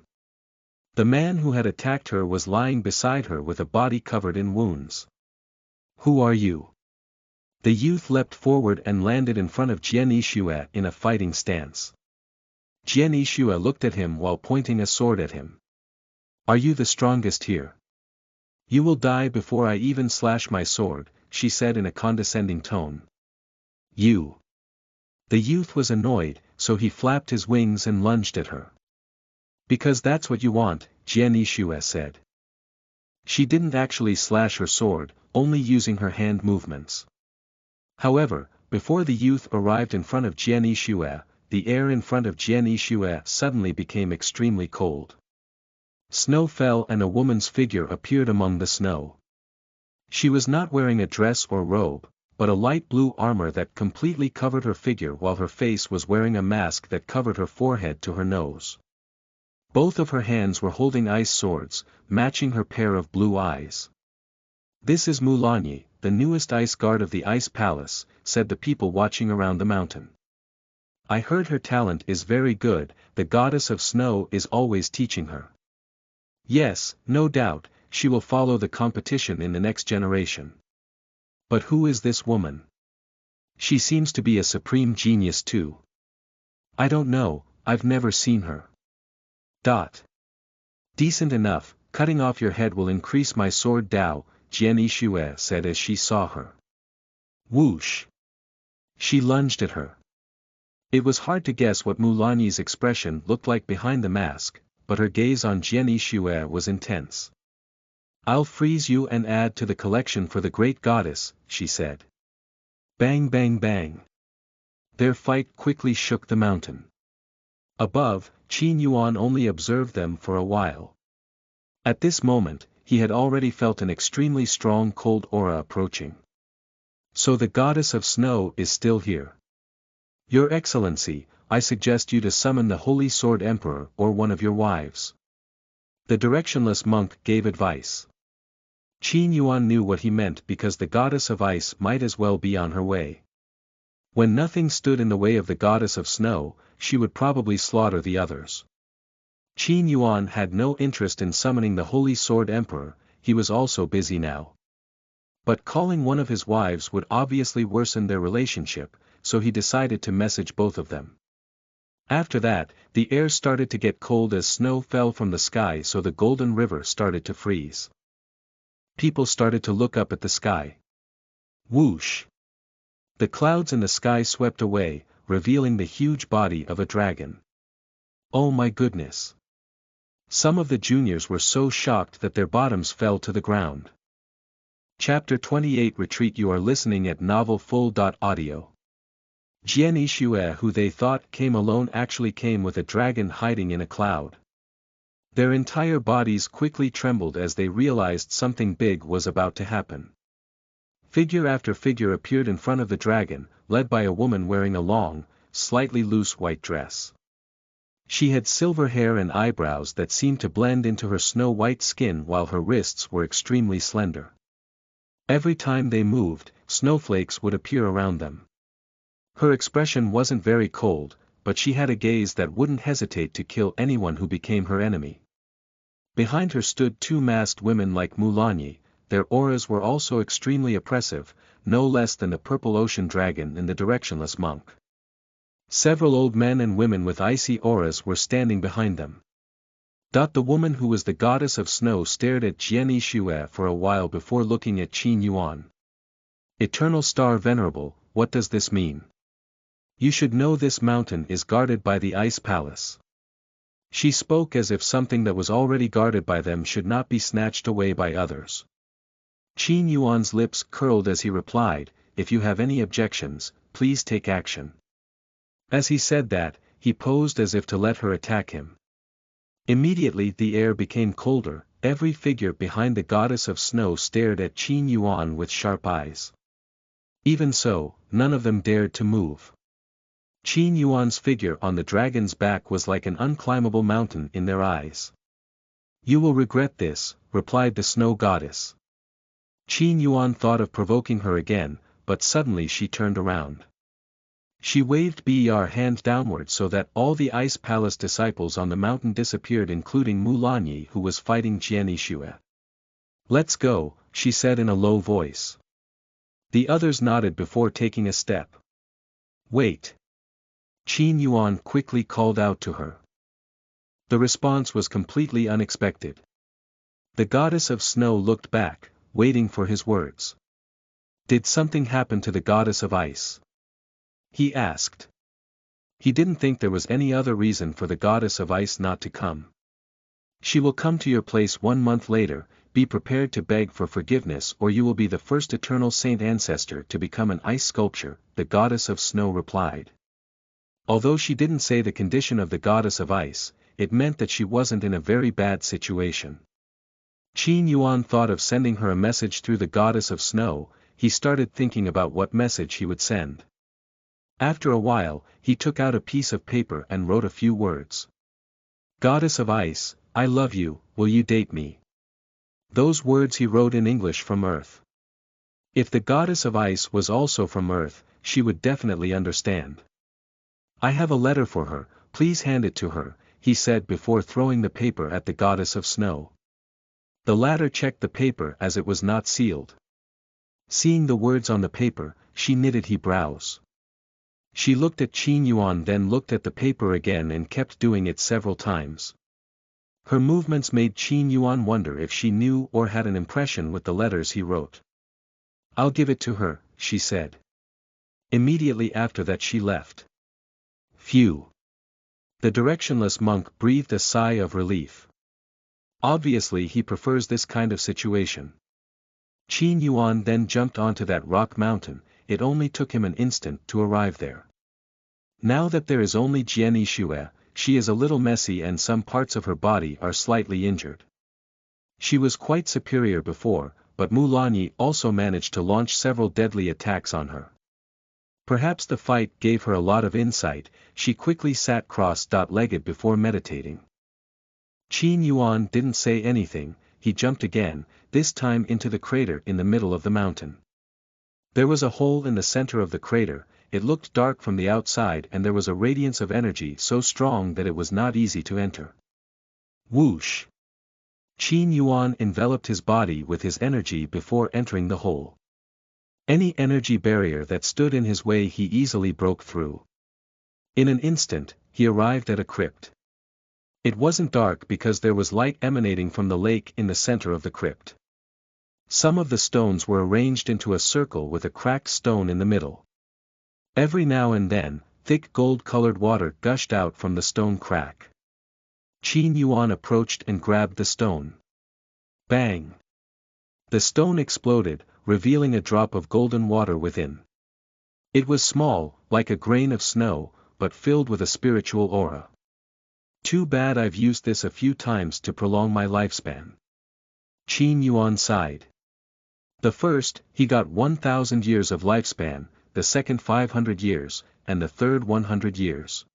The man who had attacked her was lying beside her with a body covered in wounds. Who are you? The youth leapt forward and landed in front of Jian Yixue in a fighting stance. Jian Yixue looked at him while pointing a sword at him. Are you the strongest here? You will die before I even slash my sword, she said in a condescending tone. You. The youth was annoyed, so he flapped his wings and lunged at her. Because that's what you want, Jian Yixue said. She didn't actually slash her sword, only using her hand movements. However, before the youth arrived in front of Jian Yixue, the air in front of Jian Yixue suddenly became extremely cold. Snow fell and a woman's figure appeared among the snow. She was not wearing a dress or robe, but a light blue armor that completely covered her figure while her face was wearing a mask that covered her forehead to her nose. Both of her hands were holding ice swords, matching her pair of blue eyes. This is Mulanyi, the newest ice guard of the Ice Palace, said the people watching around the mountain. I heard her talent is very good, the goddess of snow is always teaching her. Yes, no doubt, she will follow the competition in the next generation. But who is this woman? She seems to be a supreme genius too. I don't know, I've never seen her. Decent enough, cutting off your head will increase my sword Dao, Jian Yixue said as she saw her. Whoosh! She lunged at her. It was hard to guess what Mulanyi's expression looked like behind the mask, but her gaze on Jian Yixue was intense. I'll freeze you and add to the collection for the great goddess, she said. Bang bang bang. Their fight quickly shook the mountain. Above, Qin Yuan only observed them for a while. At this moment, he had already felt an extremely strong cold aura approaching. So the goddess of snow is still here. Your Excellency, I suggest you to summon the Holy Sword Emperor or one of your wives. The directionless monk gave advice. Qin Yuan knew what he meant because the goddess of ice might as well be on her way. When nothing stood in the way of the goddess of snow, she would probably slaughter the others. Qin Yuan had no interest in summoning the Holy Sword Emperor, he was also busy now. But calling one of his wives would obviously worsen their relationship, so he decided to message both of them. After that, the air started to get cold as snow fell from the sky, so the Golden River started to freeze. People started to look up at the sky. Whoosh! The clouds in the sky swept away, revealing the huge body of a dragon. Oh my goodness! Some of the juniors were so shocked that their bottoms fell to the ground. Chapter 28 Retreat. You are listening at novelfull.audio. Jian Yixue, who they thought came alone, actually came with a dragon hiding in a cloud. Their entire bodies quickly trembled as they realized something big was about to happen. Figure after figure appeared in front of the dragon, led by a woman wearing a long, slightly loose white dress. She had silver hair and eyebrows that seemed to blend into her snow-white skin while her wrists were extremely slender. Every time they moved, snowflakes would appear around them. Her expression wasn't very cold, but she had a gaze that wouldn't hesitate to kill anyone who became her enemy. Behind her stood two masked women like Mulanyi, their auras were also extremely oppressive, no less than the purple ocean dragon and the directionless monk. Several old men and women with icy auras were standing behind them. The woman who was the goddess of snow stared at Jian Yixue for a while before looking at Qin Yuan. Eternal Star Venerable, what does this mean? You should know this mountain is guarded by the Ice Palace. She spoke as if something that was already guarded by them should not be snatched away by others. Qin Yuan's lips curled as he replied, if you have any objections, please take action. As he said that, he posed as if to let her attack him. Immediately the air became colder, every figure behind the goddess of snow stared at Qin Yuan with sharp eyes. Even so, none of them dared to move. Qin Yuan's figure on the dragon's back was like an unclimbable mountain in their eyes. You will regret this, replied the snow goddess. Qin Yuan thought of provoking her again, but suddenly she turned around. She waved her hand downward so that all the Ice Palace disciples on the mountain disappeared, including Mulanyi, who was fighting Jian Yixue. "Let's go," she said in a low voice. The others nodded before taking a step. "Wait." Qin Yuan quickly called out to her. The response was completely unexpected. The goddess of snow looked back, waiting for his words. "Did something happen to the goddess of ice?" he asked. He didn't think there was any other reason for the goddess of ice not to come. "She will come to your place 1 month later, be prepared to beg for forgiveness or you will be the first eternal saint ancestor to become an ice sculpture," the goddess of snow replied. Although she didn't say the condition of the goddess of ice, it meant that she wasn't in a very bad situation. Qin Yuan thought of sending her a message through the goddess of snow. He started thinking about what message he would send. After a while, he took out a piece of paper and wrote a few words. "Goddess of ice, I love you, will you date me?" Those words he wrote in English from Earth. If the goddess of ice was also from Earth, she would definitely understand. "I have a letter for her, please hand it to her," he said before throwing the paper at the goddess of snow. The latter checked the paper as it was not sealed. Seeing the words on the paper, she knitted her brows. She looked at Qin Yuan, then looked at the paper again and kept doing it several times. Her movements made Qin Yuan wonder if she knew or had an impression with the letters he wrote. "I'll give it to her," she said. Immediately after that she left. Phew! The directionless monk breathed a sigh of relief. Obviously he prefers this kind of situation. Qin Yuan then jumped onto that rock mountain. It only took him an instant to arrive there. Now that there is only Jian Yixue, she is a little messy and some parts of her body are slightly injured. She was quite superior before, but Mulanyi also managed to launch several deadly attacks on her. Perhaps the fight gave her a lot of insight. She quickly sat cross-legged before meditating. Qin Yuan didn't say anything. He jumped again, this time into the crater in the middle of the mountain. There was a hole in the center of the crater. It looked dark from the outside and there was a radiance of energy so strong that it was not easy to enter. Whoosh! Qin Yuan enveloped his body with his energy before entering the hole. Any energy barrier that stood in his way he easily broke through. In an instant, he arrived at a crypt. It wasn't dark because there was light emanating from the lake in the center of the crypt. Some of the stones were arranged into a circle with a cracked stone in the middle. Every now and then, thick gold-colored water gushed out from the stone crack. Qin Yuan approached and grabbed the stone. Bang! The stone exploded, revealing a drop of golden water within. It was small, like a grain of snow, but filled with a spiritual aura. "Too bad I've used this a few times to prolong my lifespan." Qin Yuan sighed. The first, he got 1,000 years of lifespan, the second 500 years, and the third 100 years.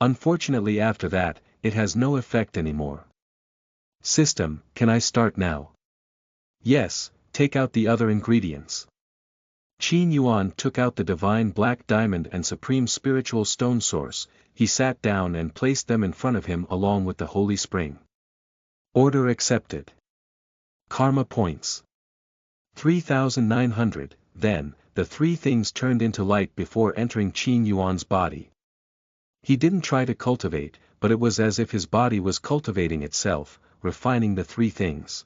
Unfortunately after that, it has no effect anymore. "System, can I start now?" "Yes, take out the other ingredients." Qin Yuan took out the divine black diamond and supreme spiritual stone source. He sat down and placed them in front of him along with the holy spring. Order accepted. Karma points. 3,900, then, the three things turned into light before entering Qin Yuan's body. He didn't try to cultivate, but it was as if his body was cultivating itself, refining the three things.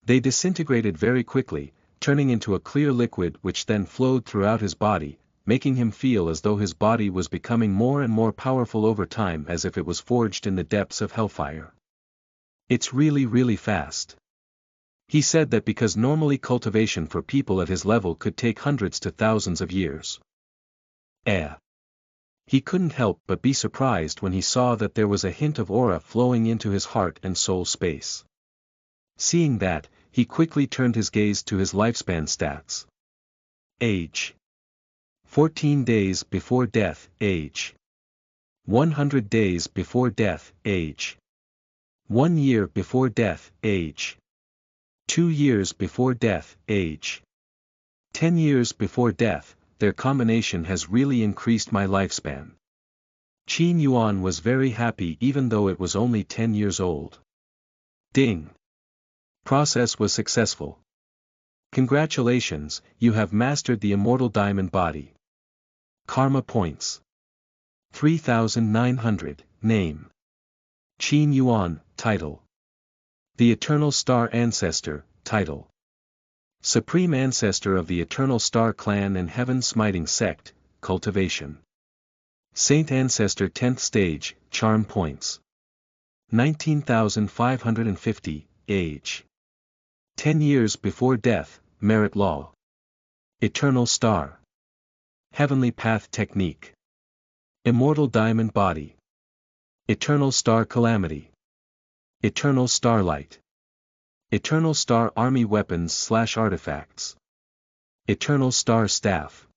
They disintegrated very quickly, turning into a clear liquid which then flowed throughout his body, making him feel as though his body was becoming more and more powerful over time, as if it was forged in the depths of hellfire. "It's really fast." He said that because normally cultivation for people at his level could take hundreds to thousands of years. He couldn't help but be surprised when he saw that there was a hint of aura flowing into his heart and soul space. Seeing that, he quickly turned his gaze to his lifespan stats. Age: 14 days before death. Age: 100 days before death. Age: 1 year before death. Age: 2 years before death. Age: 10 years before death. their combination has really increased my lifespan. Qin Yuan was very happy even though it was only 10 years old. Ding! Process was successful. Congratulations, you have mastered the immortal diamond body. Karma points. 3,900, name. Qin Yuan, title. The Eternal Star Ancestor, title. Supreme Ancestor of the Eternal Star Clan and Heaven Smiting Sect, cultivation. Saint Ancestor 10th Stage, charm points. 19,550, age. 10 years before death, merit law. Eternal Star. Heavenly Path Technique. Immortal Diamond Body. Eternal Star Calamity. Eternal Starlight. Eternal Star Army Weapons/Artifacts. Eternal Star Staff.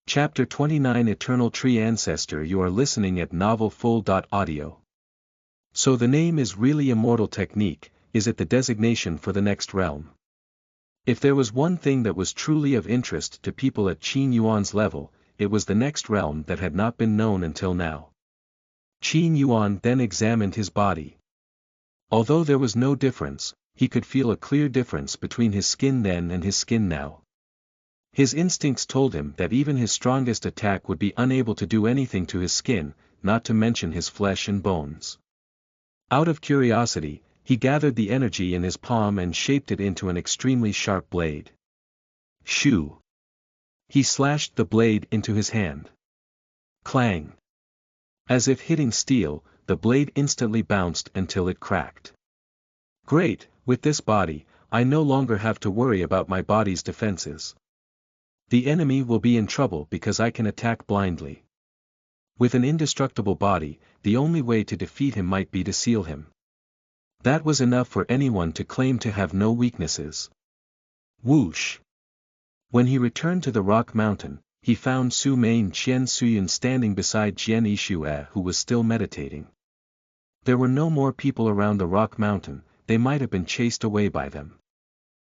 Chapter 29 Eternal Tree Ancestor. You are listening at novelfull.audio. So the name is really Immortal Technique, is it the designation for the next realm? If there was one thing that was truly of interest to people at Qin Yuan's level, it was the next realm that had not been known until now. Qin Yuan then examined his body. Although there was no difference, he could feel a clear difference between his skin then and his skin now. His instincts told him that even his strongest attack would be unable to do anything to his skin, not to mention his flesh and bones. Out of curiosity, he gathered the energy in his palm and shaped it into an extremely sharp blade. Shoo! He slashed the blade into his hand. Clang! As if hitting steel, the blade instantly bounced until it cracked. Great, with this body, I no longer have to worry about my body's defenses. The enemy will be in trouble because I can attack blindly. With an indestructible body, the only way to defeat him might be to seal him. That was enough for anyone to claim to have no weaknesses. Whoosh! When he returned to the rock mountain, he found Su Mei and Qian Suyun standing beside Jian Yishue who was still meditating. There were no more people around the rock mountain, they might have been chased away by them.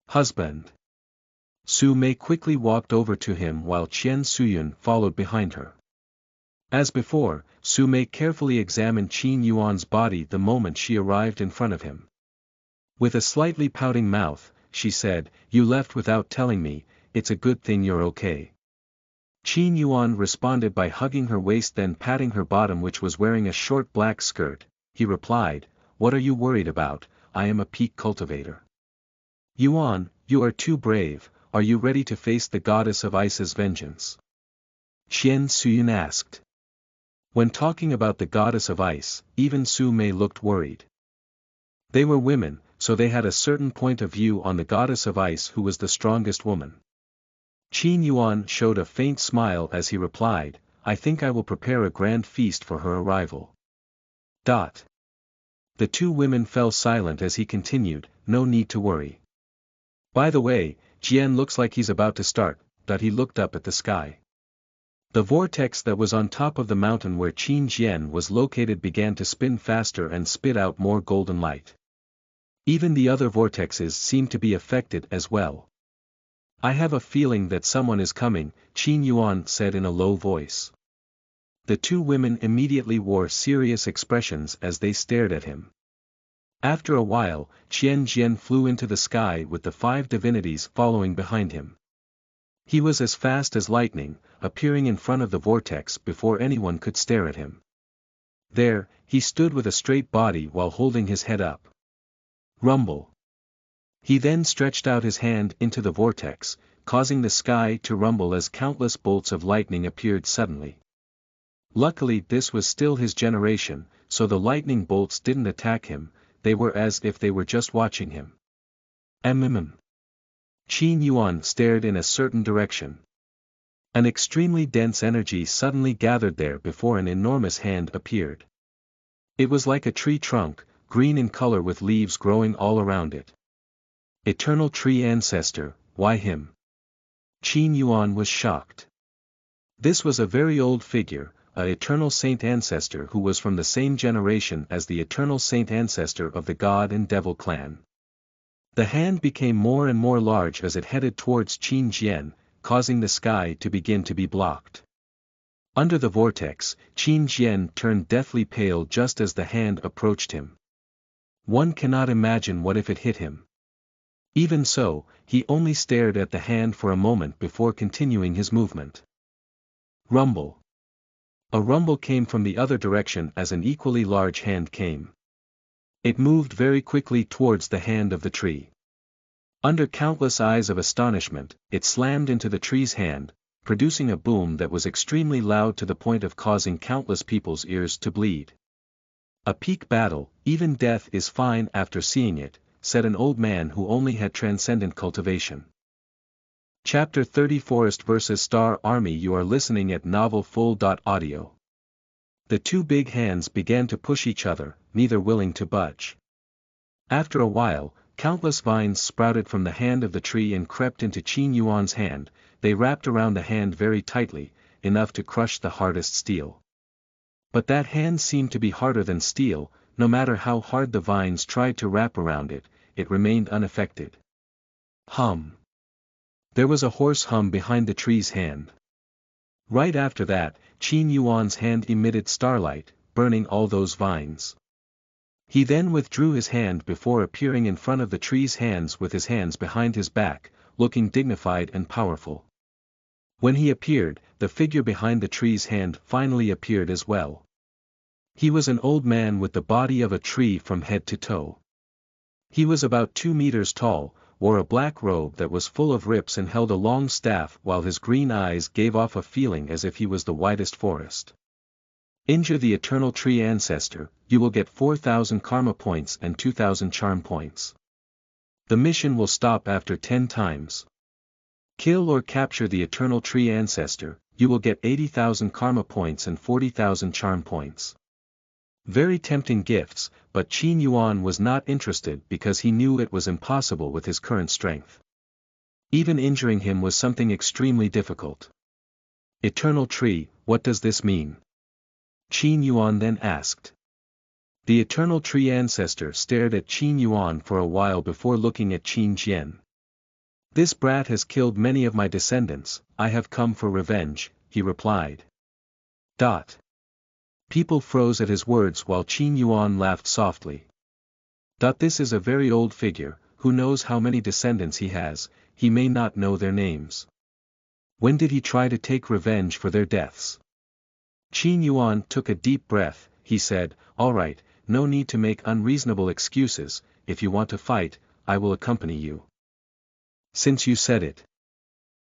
Husband! Su Mei quickly walked over to him while Qian Suyun followed behind her. As before, Su Mei carefully examined Qin Yuan's body the moment she arrived in front of him. With a slightly pouting mouth, she said, "You left without telling me, it's a good thing you're okay." Qin Yuan responded by hugging her waist then patting her bottom which was wearing a short black skirt. He replied, "What are you worried about? I am a peak cultivator." "Yuan, you are too brave, are you ready to face the goddess of ice's vengeance?" Qian Suyun asked. When talking about the goddess of ice, even Su Mei looked worried. They were women, so they had a certain point of view on the goddess of ice who was the strongest woman. Qin Yuan showed a faint smile as he replied, "I think I will prepare a grand feast for her arrival." The two women fell silent as he continued, "No need to worry. By the way, Jian looks like he's about to start," he looked up at the sky. The vortex that was on top of the mountain where Qin Jian was located began to spin faster and spit out more golden light. Even the other vortexes seemed to be affected as well. "I have a feeling that someone is coming," Qin Yuan said in a low voice. The two women immediately wore serious expressions as they stared at him. After a while, Qian Jian flew into the sky with the 5 divinities following behind him. He was as fast as lightning, appearing in front of the vortex before anyone could stare at him. There, he stood with a straight body while holding his head up. Rumble. He then stretched out his hand into the vortex, causing the sky to rumble as countless bolts of lightning appeared suddenly. Luckily this was still his generation, so the lightning bolts didn't attack him, they were as if they were just watching him. Qin Yuan stared in a certain direction. An extremely dense energy suddenly gathered there before an enormous hand appeared. It was like a tree trunk, green in color with leaves growing all around it. Eternal Tree Ancestor, why him? Qin Yuan was shocked. This was a very old figure, an eternal saint ancestor who was from the same generation as the eternal saint ancestor of the God and Devil clan. The hand became more and more large as it headed towards Qin Jian, causing the sky to begin to be blocked. Under the vortex, Qin Jian turned deathly pale just as the hand approached him. One cannot imagine what if it hit him. Even so, he only stared at the hand for a moment before continuing his movement. Rumble. A rumble came from the other direction as an equally large hand came. It moved very quickly towards the hand of the tree. Under countless eyes of astonishment, it slammed into the tree's hand, producing a boom that was extremely loud to the point of causing countless people's ears to bleed. A peak battle, even death is fine after seeing it, said an old man who only had transcendent cultivation. Chapter 30 Forest vs. Star Army. You are listening at Novel Full. Audio. The two big hands began to push each other, neither willing to budge. After a while, countless vines sprouted from the hand of the tree and crept into Qin Yuan's hand. They wrapped around the hand very tightly, enough to crush the hardest steel. But that hand seemed to be harder than steel. No matter how hard the vines tried to wrap around it, it remained unaffected. Hum. There was a hoarse hum behind the tree's hand. Right after that, Qin Yuan's hand emitted starlight, burning all those vines. He then withdrew his hand before appearing in front of the tree's hands with his hands behind his back, looking dignified and powerful. When he appeared, the figure behind the tree's hand finally appeared as well. He was an old man with the body of a tree from head to toe. He was about 2 meters tall, wore a black robe that was full of rips and held a long staff while his green eyes gave off a feeling as if he was the widest forest. Injure the eternal tree ancestor, you will get 4,000 karma points and 2,000 charm points. The mission will stop after 10 times. Kill or capture the eternal tree ancestor, you will get 80,000 karma points and 40,000 charm points. Very tempting gifts, but Qin Yuan was not interested because he knew it was impossible with his current strength. Even injuring him was something extremely difficult. Eternal tree, what does this mean? Qin Yuan then asked. The eternal tree ancestor stared at Qin Yuan for a while before looking at Qin Jian. This brat has killed many of my descendants, I have come for revenge, he replied. People froze at his words while Qin Yuan laughed softly. This is a very old figure, who knows how many descendants he has, he may not know their names. When did he try to take revenge for their deaths? Qin Yuan took a deep breath, he said, all right, no need to make unreasonable excuses, if you want to fight, I will accompany you. Since you said it.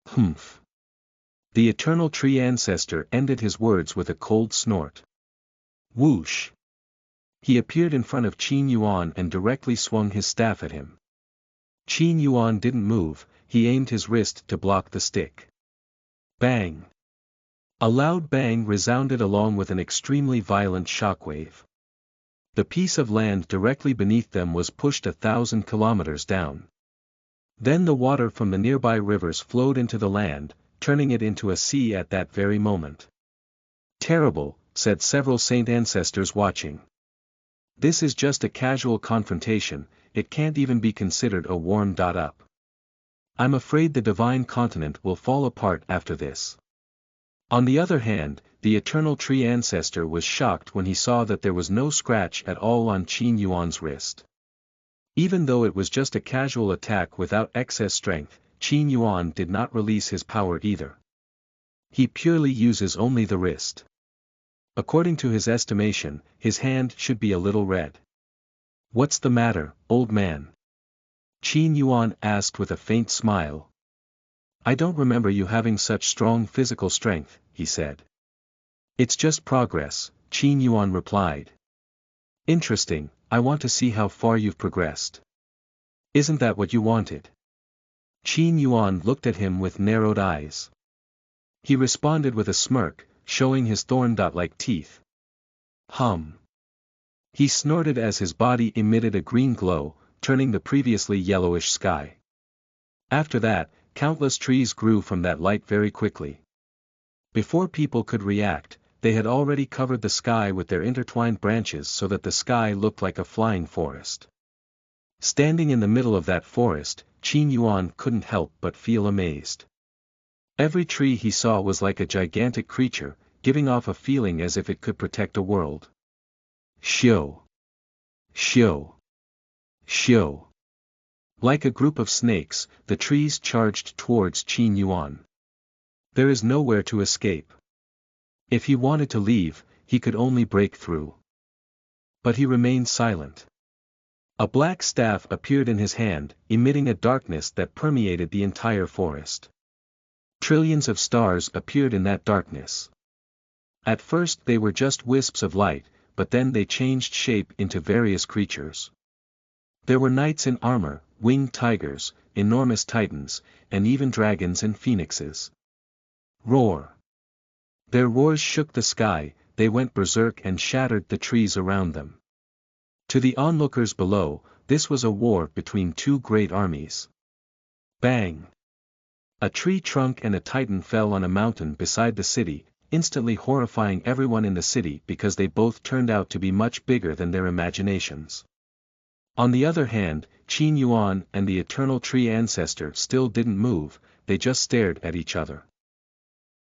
Humph. The eternal tree ancestor ended his words with a cold snort. Whoosh. He appeared in front of Qin Yuan and directly swung his staff at him. Qin Yuan didn't move, he aimed his wrist to block the stick. Bang. A loud bang resounded along with an extremely violent shockwave. The piece of land directly beneath them was pushed 1,000 kilometers down. Then the water from the nearby rivers flowed into the land, turning it into a sea at that very moment. Terrible, said several saint ancestors watching. This is just a casual confrontation, it can't even be considered a warm-up. I'm afraid the divine continent will fall apart after this. On the other hand, the eternal tree ancestor was shocked when he saw that there was no scratch at all on Qin Yuan's wrist. Even though it was just a casual attack without excess strength, Qin Yuan did not release his power either. He purely uses only the wrist. According to his estimation, his hand should be a little red. What's the matter, old man? Qin Yuan asked with a faint smile. I don't remember you having such strong physical strength, he said. It's just progress, Qin Yuan replied. Interesting, I want to see how far you've progressed. Isn't that what you wanted? Qin Yuan looked at him with narrowed eyes. He responded with a smirk, showing his thorn-like teeth. Hum. He snorted as his body emitted a green glow, turning the previously yellowish sky. After that, countless trees grew from that light very quickly. Before people could react, they had already covered the sky with their intertwined branches so that the sky looked like a flying forest. Standing in the middle of that forest, Qin Yuan couldn't help but feel amazed. Every tree he saw was like a gigantic creature, giving off a feeling as if it could protect a world. Shio! Shio! Shio! Like a group of snakes, the trees charged towards Qin Yuan. There is nowhere to escape. If he wanted to leave, he could only break through. But he remained silent. A black staff appeared in his hand, emitting a darkness that permeated the entire forest. Trillions of stars appeared in that darkness. At first they were just wisps of light, but then they changed shape into various creatures. There were knights in armor, winged tigers, enormous titans, and even dragons and phoenixes. Roar! Their roars shook the sky, they went berserk and shattered the trees around them. To the onlookers below, this was a war between two great armies. Bang! A tree trunk and a titan fell on a mountain beside the city, instantly horrifying everyone in the city because they both turned out to be much bigger than their imaginations. On the other hand, Qin Yuan and the eternal tree Ancestor still didn't move, they just stared at each other.